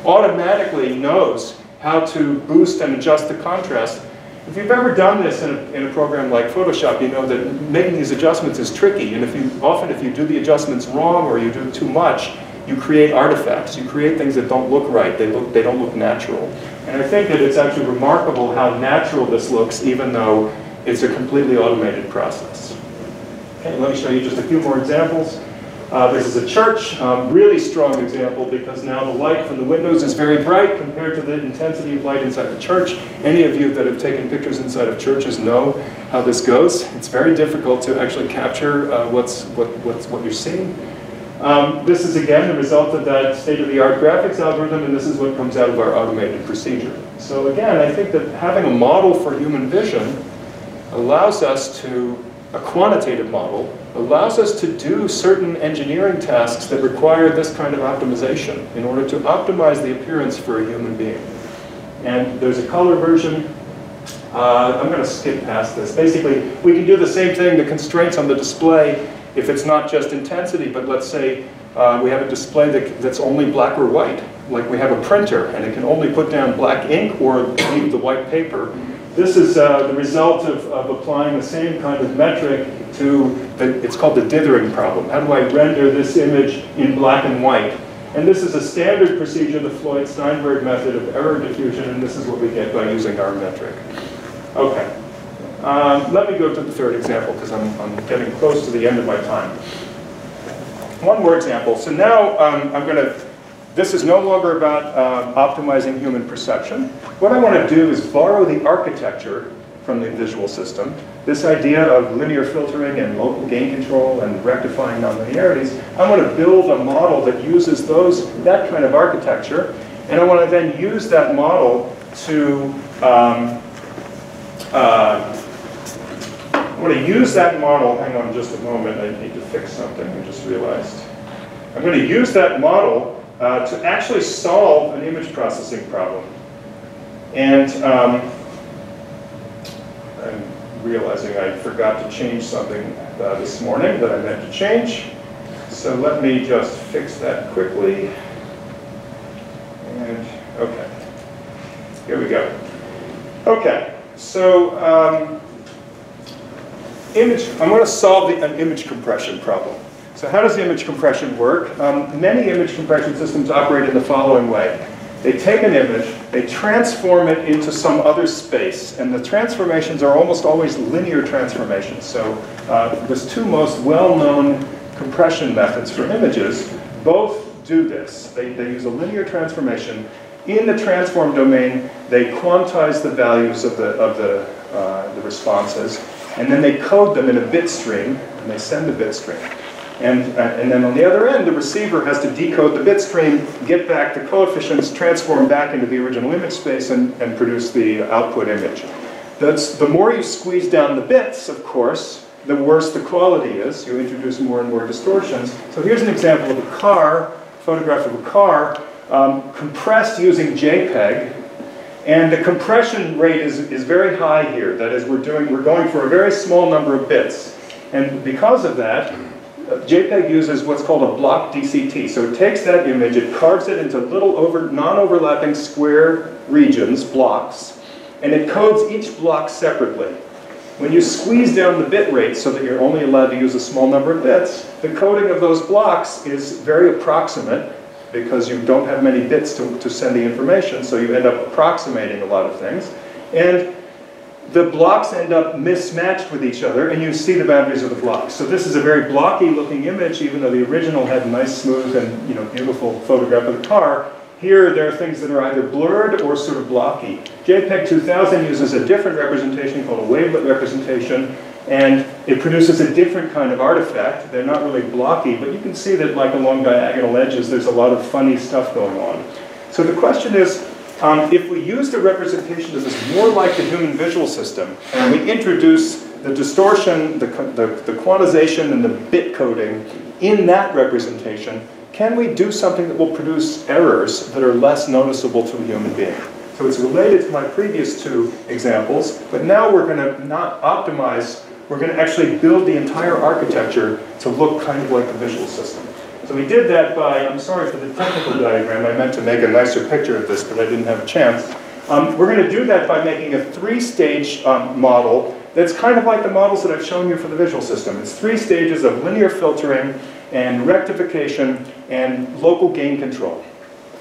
automatically knows how to boost and adjust the contrast. If you've ever done this in a program like Photoshop, you know that making these adjustments is tricky, and often if you do the adjustments wrong or you do too much, you create artifacts. You create things that don't look right. They don't look natural. And I think that it's actually remarkable how natural this looks, even though it's a completely automated process. Okay, let me show you just a few more examples. This is a church, really strong example because now the light from the windows is very bright compared to the intensity of light inside the church. Any of you that have taken pictures inside of churches know how this goes. It's very difficult to actually capture what you're seeing. This is again the result of that state-of-the-art graphics algorithm, and this is what comes out of our automated procedure. So again, I think that having a model for human vision allows us to, a quantitative model, allows us to do certain engineering tasks that require this kind of optimization in order to optimize the appearance for a human being. And there's a color version. I'm going to skip past this. Basically, we can do the same thing, the constraints on the display, if it's not just intensity, but let's say we have a display that's only black or white, like we have a printer, and it can only put down black ink or leave the white paper. This is the result of applying the same kind of metric to, it's called the dithering problem. How do I render this image in black and white? And this is a standard procedure, the Floyd-Steinberg method of error diffusion, and this is what we get by using our metric. Okay. Let me go to the third example because I'm getting close to the end of my time. One more example. So now this is no longer about optimizing human perception. What I want to do is borrow the architecture from the visual system, this idea of linear filtering and local gain control and rectifying nonlinearities. I want to build a model that uses that kind of architecture, and I want to then use that model to hang on just a moment, I need to fix something, I just realized. I'm going to use that model to actually solve an image processing problem. And I'm realizing I forgot to change something this morning that I meant to change. So let me just fix that quickly. And, okay, here we go. Okay, so I'm going to solve an image compression problem. So how does image compression work? Many image compression systems operate in the following way. They take an image, they transform it into some other space, and the transformations are almost always linear transformations. So the two most well-known compression methods for images both do this. They use a linear transformation. In the transform domain, they quantize the values of the responses, and then they code them in a bit stream, and they send the bit stream. And then on the other end, the receiver has to decode the bit stream, get back the coefficients, transform back into the original image space, and produce the output image. The more you squeeze down the bits, of course, the worse the quality is. You introduce more and more distortions. So here's an example of a car, photograph of a car, compressed using JPEG. And the compression rate is very high here. That is, we're going for a very small number of bits. And because of that, JPEG uses what's called a block DCT. So it takes that image, it carves it into little non-overlapping square regions, blocks, and it codes each block separately. When you squeeze down the bit rate so that you're only allowed to use a small number of bits, the coding of those blocks is very approximate because you don't have many bits to send the information, so you end up approximating a lot of things. And the blocks end up mismatched with each other, and you see the boundaries of the blocks. So this is a very blocky looking image, even though the original had a nice, smooth, and beautiful photograph of the car. Here, there are things that are either blurred or sort of blocky. JPEG 2000 uses a different representation called a wavelet representation, and it produces a different kind of artifact. They're not really blocky, but you can see that, like along diagonal edges, there's a lot of funny stuff going on. So the question is, if we use the representation that is more like the human visual system, and we introduce the distortion, the quantization, and the bit coding in that representation, can we do something that will produce errors that are less noticeable to a human being? So it's related to my previous two examples, but now we're going to not optimize, we're going to actually build the entire architecture to look kind of like the visual system. So we did that by, I'm sorry for the technical diagram, I meant to make a nicer picture of this, but I didn't have a chance. We're going to do that by making a three-stage model that's kind of like the models that I've shown you for the visual system. It's 3 stages of linear filtering and rectification and local gain control.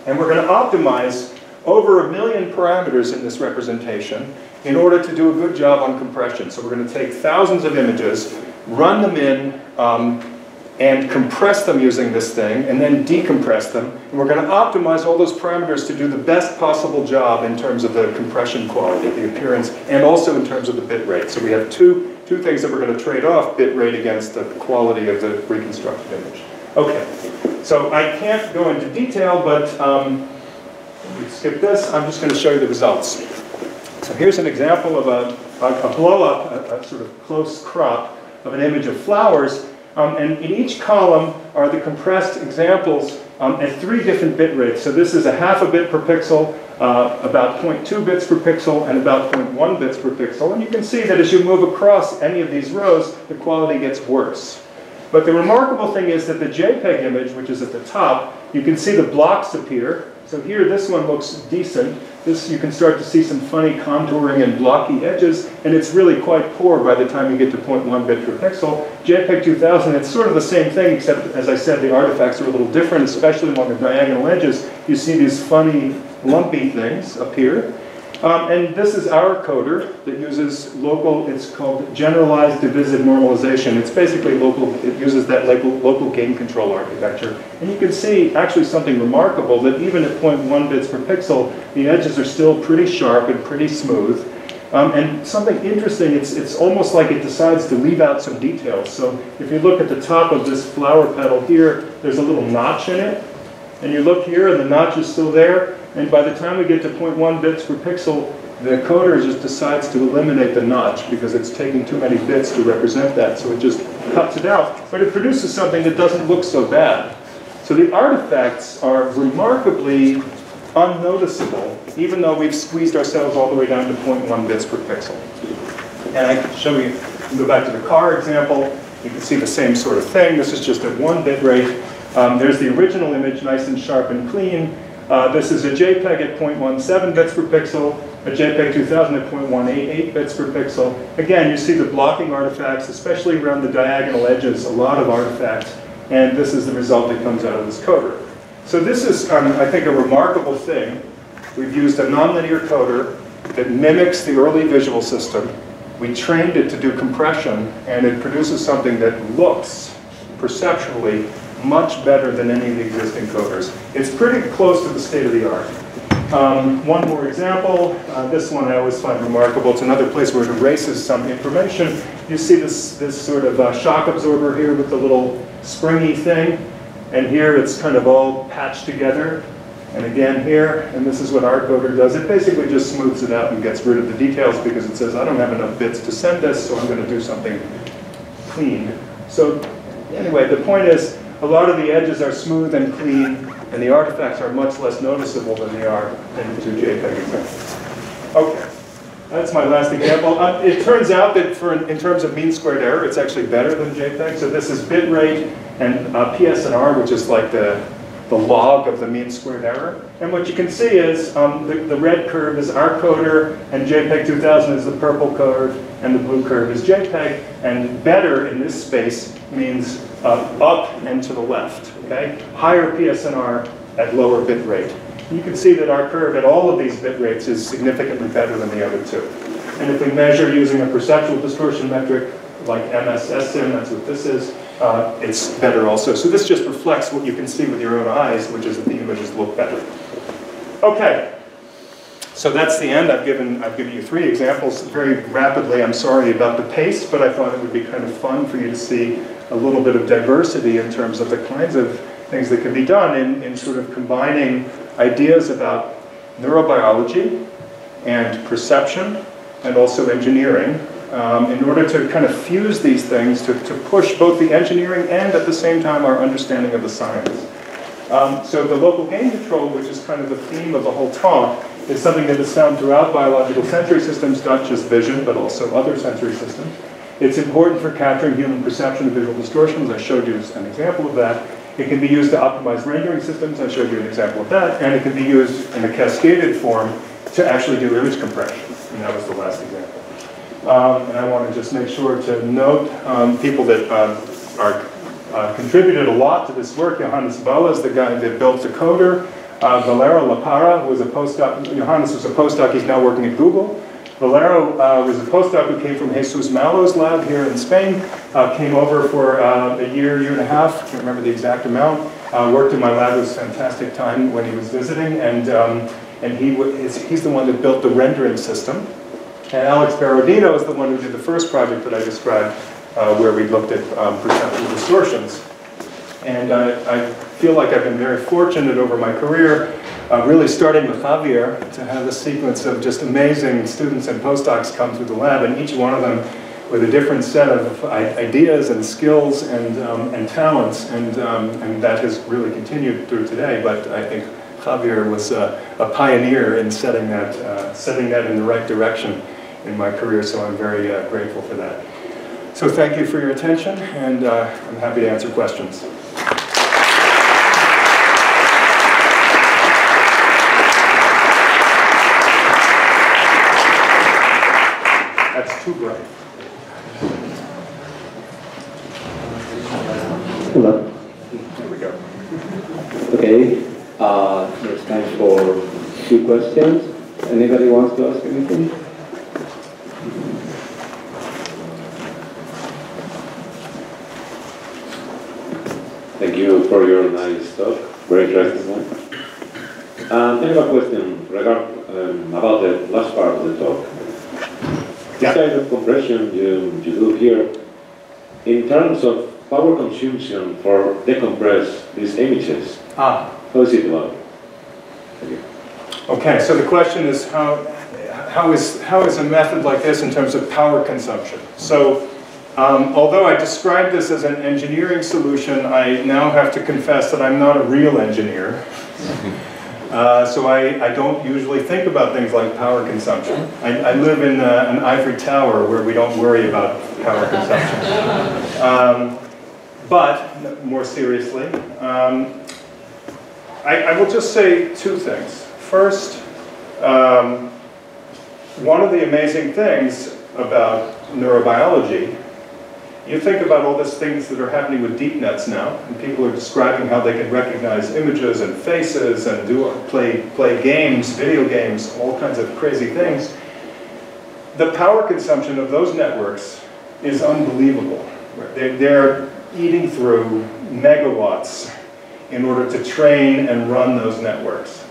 And we're going to optimize over 1 million parameters in this representation in order to do a good job on compression. So we're going to take thousands of images, run them in, and compress them using this thing, and then decompress them. And we're going to optimize all those parameters to do the best possible job in terms of the compression quality, the appearance, and also in terms of the bit rate. So we have two things that we're going to trade off, bit rate against the quality of the reconstructed image. Okay, so I can't go into detail, but we skip this. I'm just going to show you the results. So here's an example of a blow-up, a sort of close crop of an image of flowers. And in each column are the compressed examples at 3 different bit rates. So this is a half a bit per pixel, about 0.2 bits per pixel, and about 0.1 bits per pixel. And you can see that as you move across any of these rows, the quality gets worse. But the remarkable thing is that the JPEG image, which is at the top, you can see the blocks appear. So here, this one looks decent. This, you can start to see some funny contouring and blocky edges, and it's really quite poor by the time you get to 0.1 bit per pixel. JPEG 2000, it's sort of the same thing, except, as I said, the artifacts are a little different, especially along the diagonal edges. You see these funny, lumpy things appear. And this is our coder that uses local, it's called generalized divisive normalization. It's basically local, it uses that local gain control architecture. And you can see actually something remarkable, that even at 0.1 bits per pixel, the edges are still pretty sharp and pretty smooth. And something interesting, it's almost like it decides to leave out some details. So if you look at the top of this flower petal here, there's a little notch in it. And you look here and the notch is still there. And by the time we get to 0.1 bits per pixel, the coder just decides to eliminate the notch because it's taking too many bits to represent that. So it just cuts it out. But it produces something that doesn't look so bad. So the artifacts are remarkably unnoticeable, even though we've squeezed ourselves all the way down to 0.1 bits per pixel. And I can show you, go back to the car example. You can see the same sort of thing. This is just at 1 bit rate. There's the original image, nice and sharp and clean. This is a JPEG at 0.17 bits per pixel, a JPEG 2000 at 0.188 bits per pixel. Again, you see the blocking artifacts, especially around the diagonal edges, a lot of artifacts. And this is the result that comes out of this coder. So this is, I think, a remarkable thing. We've used a nonlinear coder that mimics the early visual system. We trained it to do compression, and it produces something that looks perceptually much better than any of the existing coders. It's pretty close to the state of the art. One more example. This one I always find remarkable. It's another place where it erases some information. You see this sort of shock absorber here with the little springy thing. And here it's kind of all patched together. And again here, and this is what our coder does. It basically just smooths it out and gets rid of the details because it says, I don't have enough bits to send this, so I'm going to do something clean. So anyway, the point is, a lot of the edges are smooth and clean, and the artifacts are much less noticeable than they are in the 2 JPEG examples. Okay, that's my last example. It turns out that in terms of mean squared error, it's actually better than JPEG. So this is bit rate and PSNR, which is like the log of the mean squared error. And what you can see is the red curve is our coder, and JPEG 2000 is the purple curve, and the blue curve is JPEG. And better in this space means up and to the left. Okay? Higher PSNR, at lower bit rate. You can see that our curve at all of these bit rates is significantly better than the other two. And if we measure using a perceptual distortion metric like MSSIM, that's what this is, it's better also. So this just reflects what you can see with your own eyes, which is that the images look better. Okay, so that's the end. I've given you 3 examples very rapidly. I'm sorry about the pace, but I thought it would be kind of fun for you to see a little bit of diversity in terms of the kinds of things that can be done in sort of combining ideas about neurobiology and perception and also engineering in order to kind of fuse these things to push both the engineering and at the same time our understanding of the science. So the local gain control, which is kind of the theme of the whole talk, is something that is found throughout biological sensory systems, not just vision, but also other sensory systems. It's important for capturing human perception of visual distortions. I showed you an example of that. It can be used to optimize rendering systems. I showed you an example of that. And it can be used in a cascaded form to actually do image compression. And that was the last example. And I want to just make sure to note people that contributed a lot to this work. Johannes Balla is the guy that built Decoder. Valero Lapara was a postdoc. Johannes was a postdoc. He's now working at Google. Valero was a postdoc who came from Jesus Malo's lab here in Spain. Came over for a year and a half. Can't remember the exact amount. Worked in my lab. It was a fantastic time when he was visiting. And he's the one that built the rendering system. And Alex Barodino is the one who did the first project that I described, where we looked at perceptual distortions. And I feel like I've been very fortunate over my career, really starting with Javier, to have a sequence of just amazing students and postdocs come through the lab, and each one of them with a different set of ideas and skills and talents, and that has really continued through today. But I think Javier was a pioneer in setting that in the right direction in my career, so I'm very grateful for that. So thank you for your attention, and I'm happy to answer questions. That's too bright. Hello. Here we go. Okay, there's time for 2 questions. Anybody wants to ask anything? Thank you for your nice talk. Very interesting one. I have a question about the last part of the talk. This kind of compression you do here, in terms of power consumption for decompress these images, how is it about? Thank you. Okay, so the question is how is a method like this in terms of power consumption? So although I described this as an engineering solution, I now have to confess that I'm not a real engineer. So I don't usually think about things like power consumption. I live in an ivory tower where we don't worry about power consumption. But, more seriously, I will just say 2 things. First, one of the amazing things about neurobiology, you think about all these things that are happening with deep nets now, and people are describing how they can recognize images and faces and play games, video games, all kinds of crazy things. The power consumption of those networks is unbelievable. They're eating through megawatts in order to train and run those networks.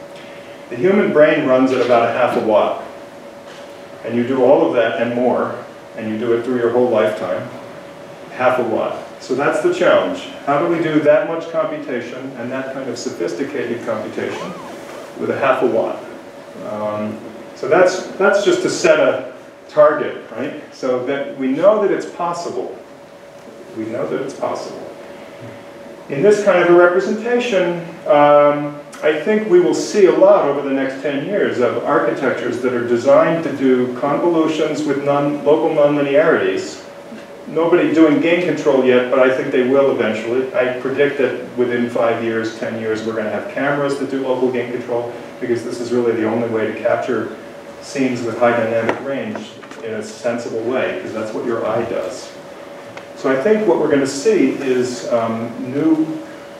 The human brain runs at about 1/2 watt. And you do all of that and more, and you do it through your whole lifetime. 1/2 watt. So that's the challenge. How do we do that much computation and that kind of sophisticated computation with 1/2 watt? So that's just to set a target, right? So that we know that it's possible. We know that it's possible. In this kind of a representation, I think we will see a lot over the next 10 years of architectures that are designed to do convolutions with local nonlinearities. Nobody doing gain control yet, but I think they will eventually. I predict that within 5 years, 10 years, we're going to have cameras that do local gain control, because this is really the only way to capture scenes with high dynamic range in a sensible way, because that's what your eye does. So I think what we're going to see is new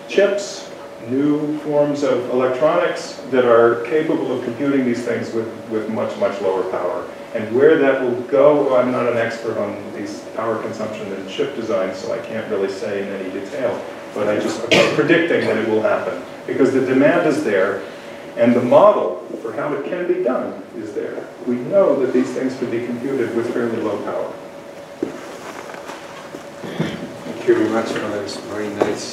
chips new forms of electronics that are capable of computing these things with much, much lower power. And where that will go, well, I'm not an expert on these power consumption and chip design, so I can't really say in any detail. But I'm predicting that it will happen, because the demand is there, and the model for how it can be done is there. We know that these things could be computed with fairly low power. Thank you very much for this very nice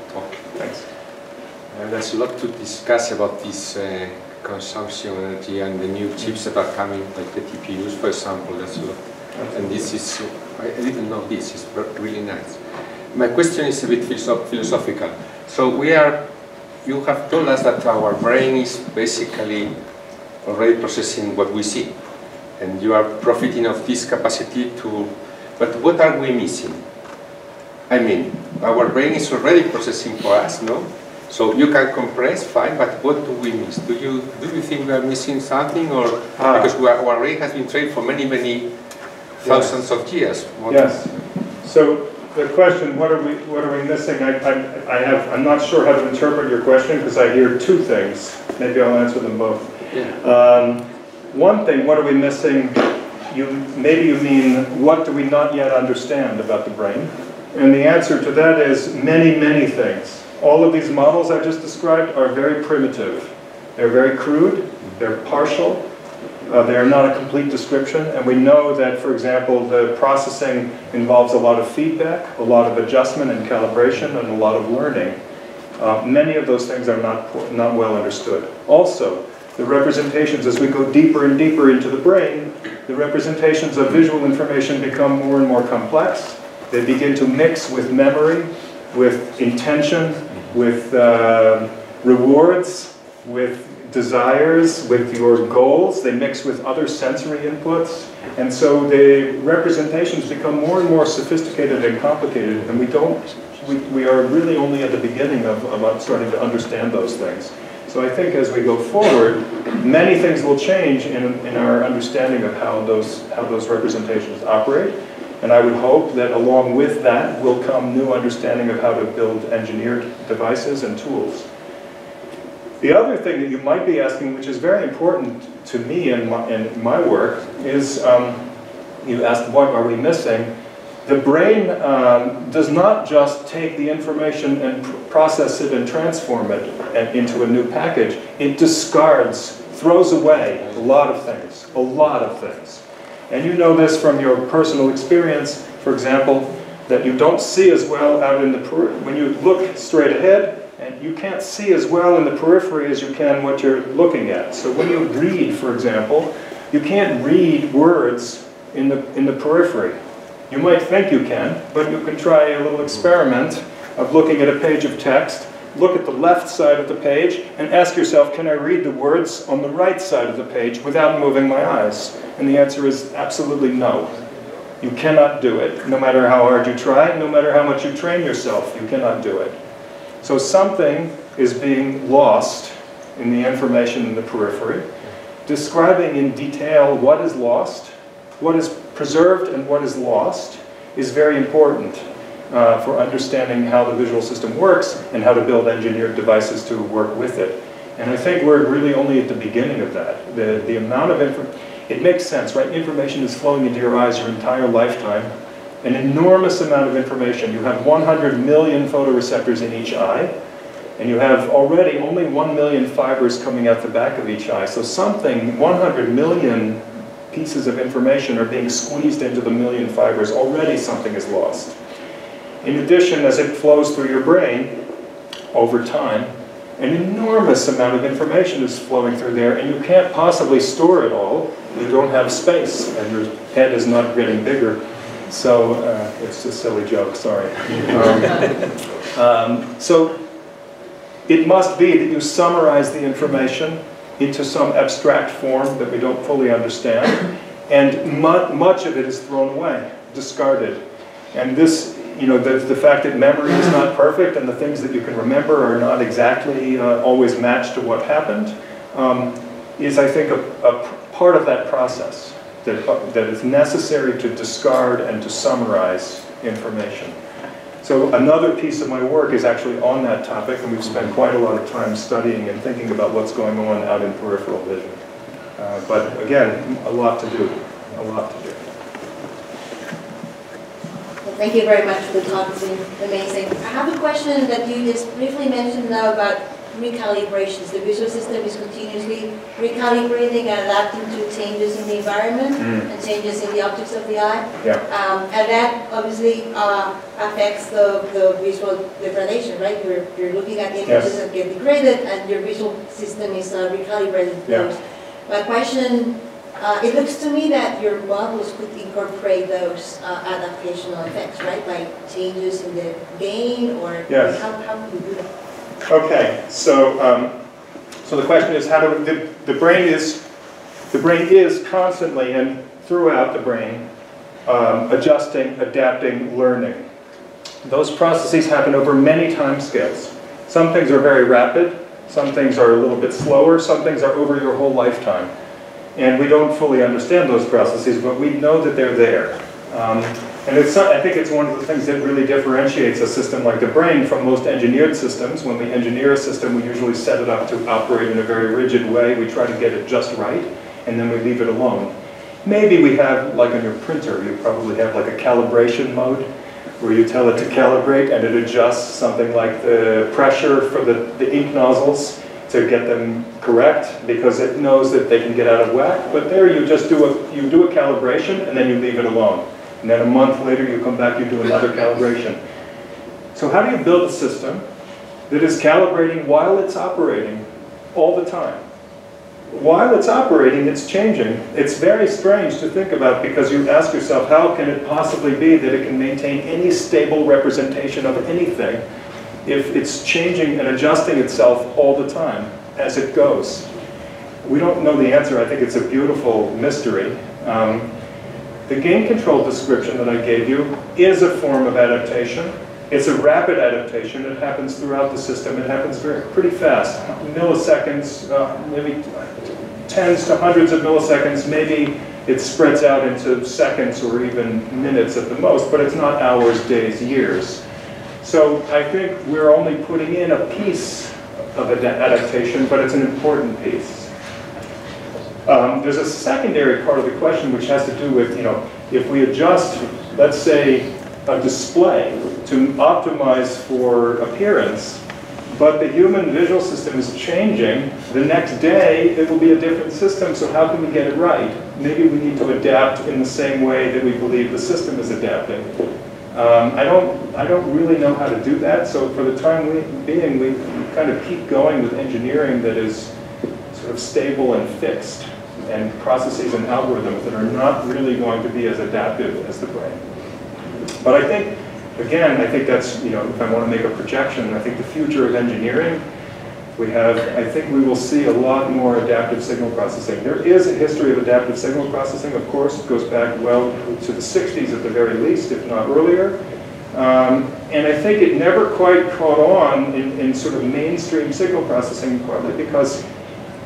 talk. Thanks. And there's a lot to discuss about this consumption energy and the new chips that are coming, like the TPUs, for example. That's a lot. And this is, I didn't know this, it's really nice. My question is a bit philosophical. So you have told us that our brain is basically already processing what we see. And you are profiting of this capacity to, but what are we missing? I mean, our brain is already processing for us, no? So you can compress, fine, but what do we miss? Do you think we are missing something, or because our brain has been trained for many, many thousands of years? Yes. So the question, what are we missing? I'm not sure how to interpret your question, because I hear two things. Maybe I'll answer them both. Yeah. One thing, what are we missing? Maybe you mean, what do we not yet understand about the brain? And the answer to that is many, many things. All of these models I just described are very primitive. They're very crude, they're partial, they're not a complete description, and we know that, for example, the processing involves a lot of feedback, a lot of adjustment and calibration, and a lot of learning. Many of those things are not well understood. Also, the representations, as we go deeper and deeper into the brain, the representations of visual information become more and more complex. They begin to mix with memory, with intention, with rewards, with desires, with your goals. They mix with other sensory inputs. And so the representations become more and more sophisticated and complicated, and we are really only at the beginning of starting to understand those things. So I think as we go forward, many things will change in our understanding of how those representations operate. And I would hope that along with that will come new understanding of how to build engineered devices and tools. The other thing that you might be asking, which is very important to me in my work, is you asked, what are we missing? The brain does not just take the information and process it and transform it into a new package. It discards, throws away a lot of things, a lot of things. And you know this from your personal experience, for example, that you don't see as well out in the periphery. When you look straight ahead, and you can't see as well in the periphery as you can what you're looking at. So when you read, for example, you can't read words in the periphery. You might think you can, but you can try a little experiment of looking at a page of text, look at the left side of the page, and ask yourself, can I read the words on the right side of the page without moving my eyes? And the answer is absolutely no. You cannot do it. No matter how hard you try, no matter how much you train yourself, you cannot do it. So something is being lost in the information in the periphery. Describing in detail what is lost, what is preserved and what is lost is very important for understanding how the visual system works and how to build engineered devices to work with it. And I think we're really only at the beginning of that. The amount of information, it makes sense, right? Information is flowing into your eyes your entire lifetime. An enormous amount of information. You have 100 million photoreceptors in each eye, and you have already only 1 million fibers coming out the back of each eye. So 100 million pieces of information are being squeezed into the million fibers. Already something is lost. In addition, as it flows through your brain over time, an enormous amount of information is flowing through there, and you can't possibly store it all. You don't have space, and your head is not getting bigger. So, it's a silly joke, sorry. So, it must be that you summarize the information into some abstract form that we don't fully understand, and much of it is thrown away, discarded. And this, you know, the fact that memory is not perfect and the things that you can remember are not exactly always matched to what happened, is, I think, a part of that process that is necessary to discard and to summarize information. So another piece of my work is actually on that topic, and we've spent quite a lot of time studying and thinking about what's going on out in peripheral vision. But again, a lot to do, a lot to do. Well, thank you very much for the talk. It's been amazing. I have a question that you just briefly mentioned now about recalibrations. The visual system is continuously recalibrating and adapting to changes in the environment and changes in the optics of the eye. Yeah. And that obviously affects the visual degradation, right? You're looking at images that get degraded and your visual system is recalibrated. Yeah. My question, it looks to me that your models could incorporate those adaptational effects, right? Like changes in the gain or how would you do that? Okay, so so the question is, how do the brain is constantly and throughout the brain adjusting, adapting, learning. Those processes happen over many time scales. Some things are very rapid, some things are a little bit slower, some things are over your whole lifetime. And we don't fully understand those processes, but we know that they're there. And I think it's one of the things that really differentiates a system like the brain from most engineered systems. When we engineer a system, we usually set it up to operate in a very rigid way. We try to get it just right, and then we leave it alone. Maybe we have, like on your printer, you probably have like a calibration mode, where you tell it to calibrate, and it adjusts something like the pressure for the ink nozzles to get them correct, because it knows that they can get out of whack. But there you just do a calibration, and then you leave it alone. And then a month later, you come back, you do another calibration. So how do you build a system that is calibrating while it's operating all the time? While it's operating, it's changing. It's very strange to think about, because you ask yourself, how can it possibly be that it can maintain any stable representation of anything if it's changing and adjusting itself all the time as it goes? We don't know the answer. I think it's a beautiful mystery. The gain control description that I gave you is a form of adaptation. It's a rapid adaptation. It happens throughout the system. It happens pretty fast. Milliseconds, maybe tens to hundreds of milliseconds. Maybe it spreads out into seconds or even minutes at the most, but it's not hours, days, years. So I think we're only putting in a piece of adaptation, but it's an important piece. There's a secondary part of the question which has to do with, if we adjust, let's say, a display to optimize for appearance, but the human visual system is changing, the next day it will be a different system, so how can we get it right? Maybe we need to adapt in the same way that we believe the system is adapting. I don't really know how to do that, so for the time being, we kind of keep going with engineering that is sort of stable and fixed, and processes and algorithms that are not really going to be as adaptive as the brain. But I think, again, I think that's, if I want to make a projection, I think the future of engineering, I think we will see a lot more adaptive signal processing. There is a history of adaptive signal processing, of course. It goes back well to the 60s at the very least, if not earlier. And I think it never quite caught on in sort of mainstream signal processing, partly because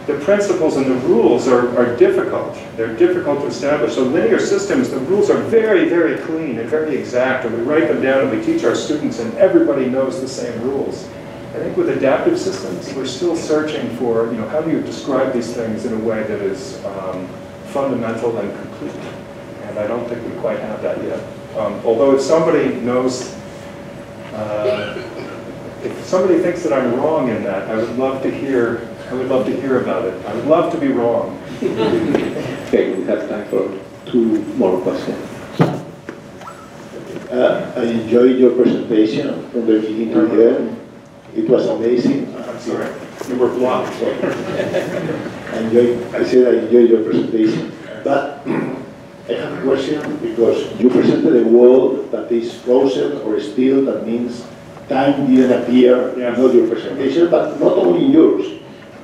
the principles and the rules are difficult. They're difficult to establish. So linear systems, the rules are very, very clean and very exact, and we write them down and we teach our students, and everybody knows the same rules. I think with adaptive systems, we're still searching for, how do you describe these things in a way that is fundamental and complete? And I don't think we quite have that yet. Although if somebody knows, if somebody thinks that I'm wrong in that, I would love to hear about it. I would love to be wrong. Okay, we have time for 2 more questions. I enjoyed your presentation from the beginning to the end. It was amazing. I'm sorry, you were blocked. I enjoyed your presentation. But I have a question, because you presented a world that is frozen or still. That means time didn't appear in all your presentation, but not only in yours.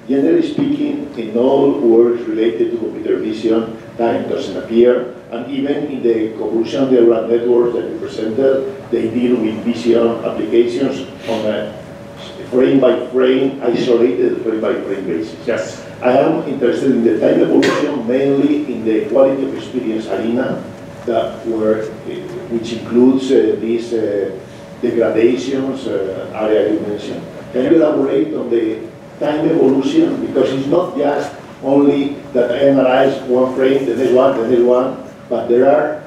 Generally speaking, in all works related to computer vision, time doesn't appear, and even in the convolutional neural networks that you presented, they deal with vision applications on a frame-by-frame, isolated frame-by-frame basis. Yes. I am interested in the time evolution, mainly in the quality of experience arena, which includes this the gradations area you mentioned. Can you elaborate on the time evolution? Because it's not just only that I analyze one frame, the next one, but there are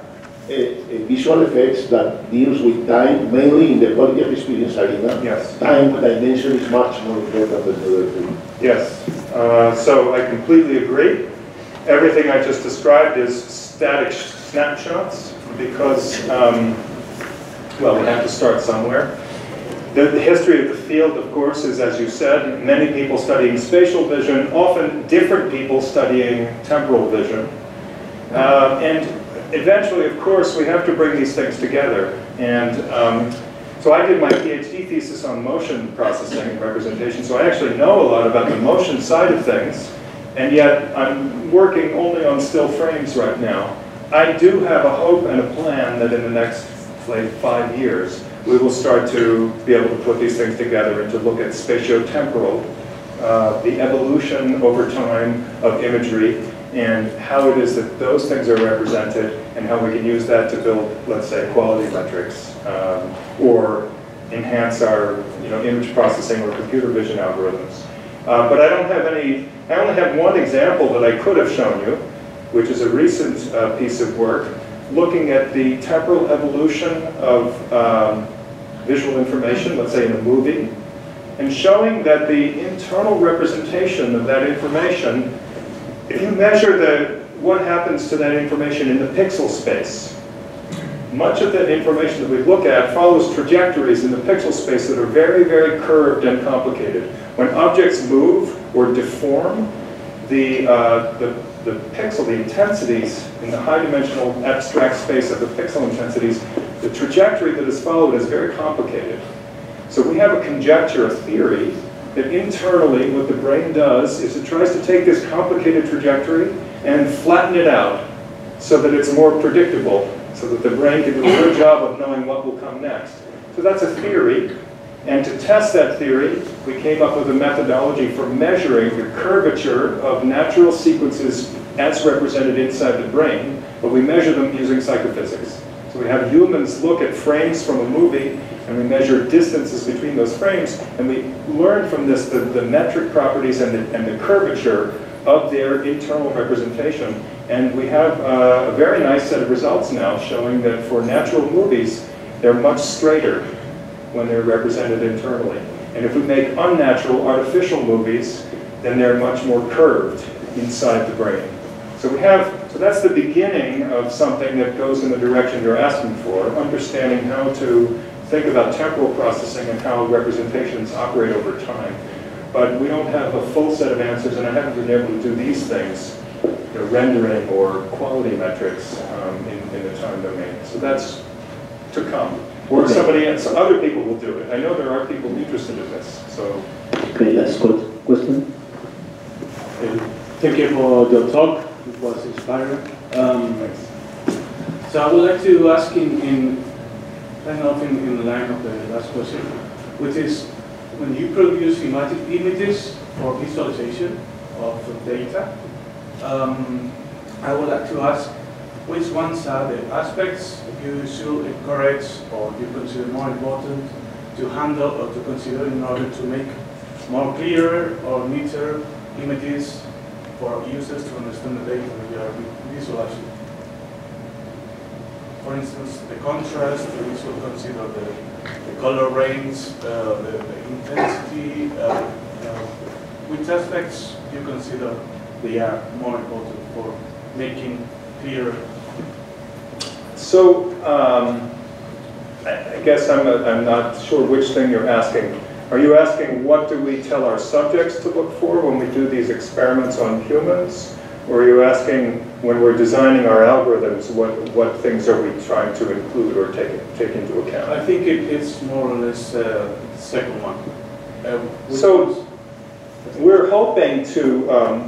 visual effects that deals with time, mainly in the quality of experience arena. Yes. Time dimension is much more important than the other thing. Yes. So I completely agree. Everything I just described is static snapshots because, well, we have to start somewhere. The history of the field, of course, is, as you said, many people studying spatial vision, often different people studying temporal vision. And eventually, of course, we have to bring these things together. And so I did my PhD thesis on motion processing and representation, so I actually know a lot about the motion side of things, and yet I'm working only on still frames right now. I do have a hope and a plan that in the next, like, 5 years, we will start to be able to put these things together and to look at spatiotemporal, the evolution over time of imagery, and how it is that those things are represented, and how we can use that to build, let's say, quality metrics, or enhance our, image processing or computer vision algorithms. But I don't have any. I only have one example that I could have shown you, which is a recent piece of work looking at the temporal evolution of visual information, let's say in a movie, and showing that the internal representation of that information, if you measure what happens to that information in the pixel space, much of the information that we look at follows trajectories in the pixel space that are very, very curved and complicated. When objects move or deform, the pixel, the intensities in the high-dimensional abstract space of the pixel intensities, the trajectory that is followed is very complicated. So we have a conjecture, a theory, that internally what the brain does is it tries to take this complicated trajectory and flatten it out so that it's more predictable, so that the brain can do a good job of knowing what will come next. So that's a theory, and to test that theory, we came up with a methodology for measuring the curvature of natural sequences as represented inside the brain, but we measure them using psychophysics. So we have humans look at frames from a movie, and we measure distances between those frames, and we learn from this the metric properties and the curvature of their internal representation. And we have a very nice set of results now showing that for natural movies, they're much straighter when they're represented internally. And if we make unnatural, artificial movies, then they're much more curved inside the brain. So that's the beginning of something that goes in the direction you're asking for, understanding how to think about temporal processing and how representations operate over time. But we don't have a full set of answers, and I haven't been able to do these things, rendering or quality metrics in the time domain. So that's to come. Or somebody else, other people will do it. I know there are people interested in this. So. Okay, last question. Thank you for your talk. It was inspiring. So I would like to ask in the line of the last question, which is when you produce images for visualization of data, I would like to ask which ones are the aspects you should encourage or you consider more important to handle or to consider in order to make more clearer or neater images for users to understand the data that you are visualizing. For instance, the contrast, we should consider the color range, the intensity, which aspects you consider they are more important for making clearer. So, I guess I'm not sure which thing you're asking. Are you asking what do we tell our subjects to look for when we do these experiments on humans? Or are you asking when we're designing our algorithms, what things are we trying to include or take into account? I think it's more or less the second one. So we're hoping to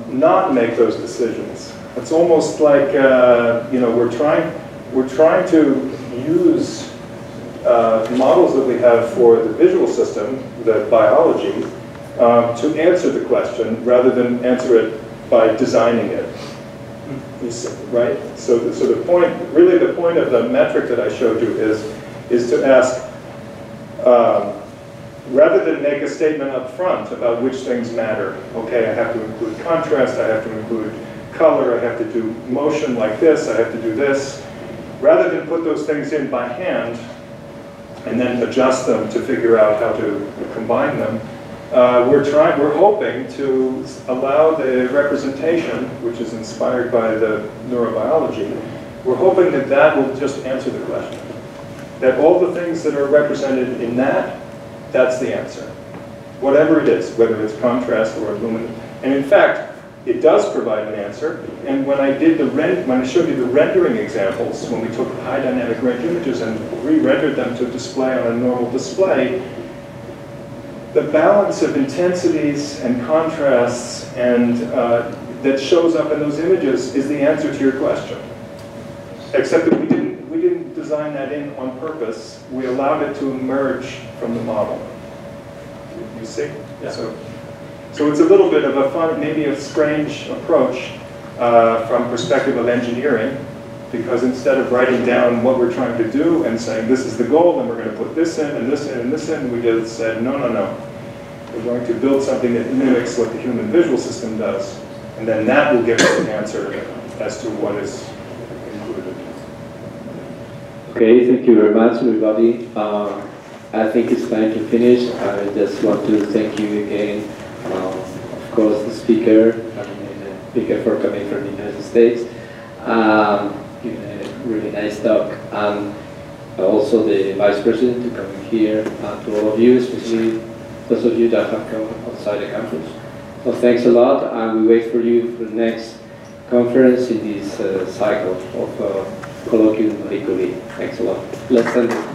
not make those decisions. It's almost like we're trying to use models that we have for the visual system, the biology, to answer the question rather than answer it by designing it. Right? So the point of the metric that I showed you is to ask, rather than make a statement up front about which things matter, okay, I have to include contrast, I have to include color, I have to do motion like this, I have to do this, rather than put those things in by hand and then adjust them to figure out how to combine them, we're hoping to allow the representation, which is inspired by the neurobiology, we're hoping that that will just answer the question. That all the things that are represented in that's the answer. Whatever it is, whether it's contrast or luminance. And in fact, it does provide an answer. And when I showed you the rendering examples, when we took high dynamic range images and re-rendered them to display on a normal display, the balance of intensities and contrasts and that shows up in those images is the answer to your question. Except that we didn't design that in on purpose. We allowed it to emerge from the model. You see? Yeah. So it's a little bit of a fun, maybe a strange approach from perspective of engineering, because instead of writing down what we're trying to do and saying this is the goal and we're going to put this in and this in and this in, we just said no. We're going to build something that mimics what the human visual system does, and then that will give us an answer as to what is included. Okay, thank you very much, everybody. I think it's time to finish. I just want to thank you again, of course, the speaker, for coming from the United States, giving a really nice talk, and also the Vice President to come here, and to all of you, especially those of you that have come outside the campus. So thanks a lot, and we wait for you for the next conference in this cycle of Colloquium Marie Curie. Thanks a lot. Let's end it.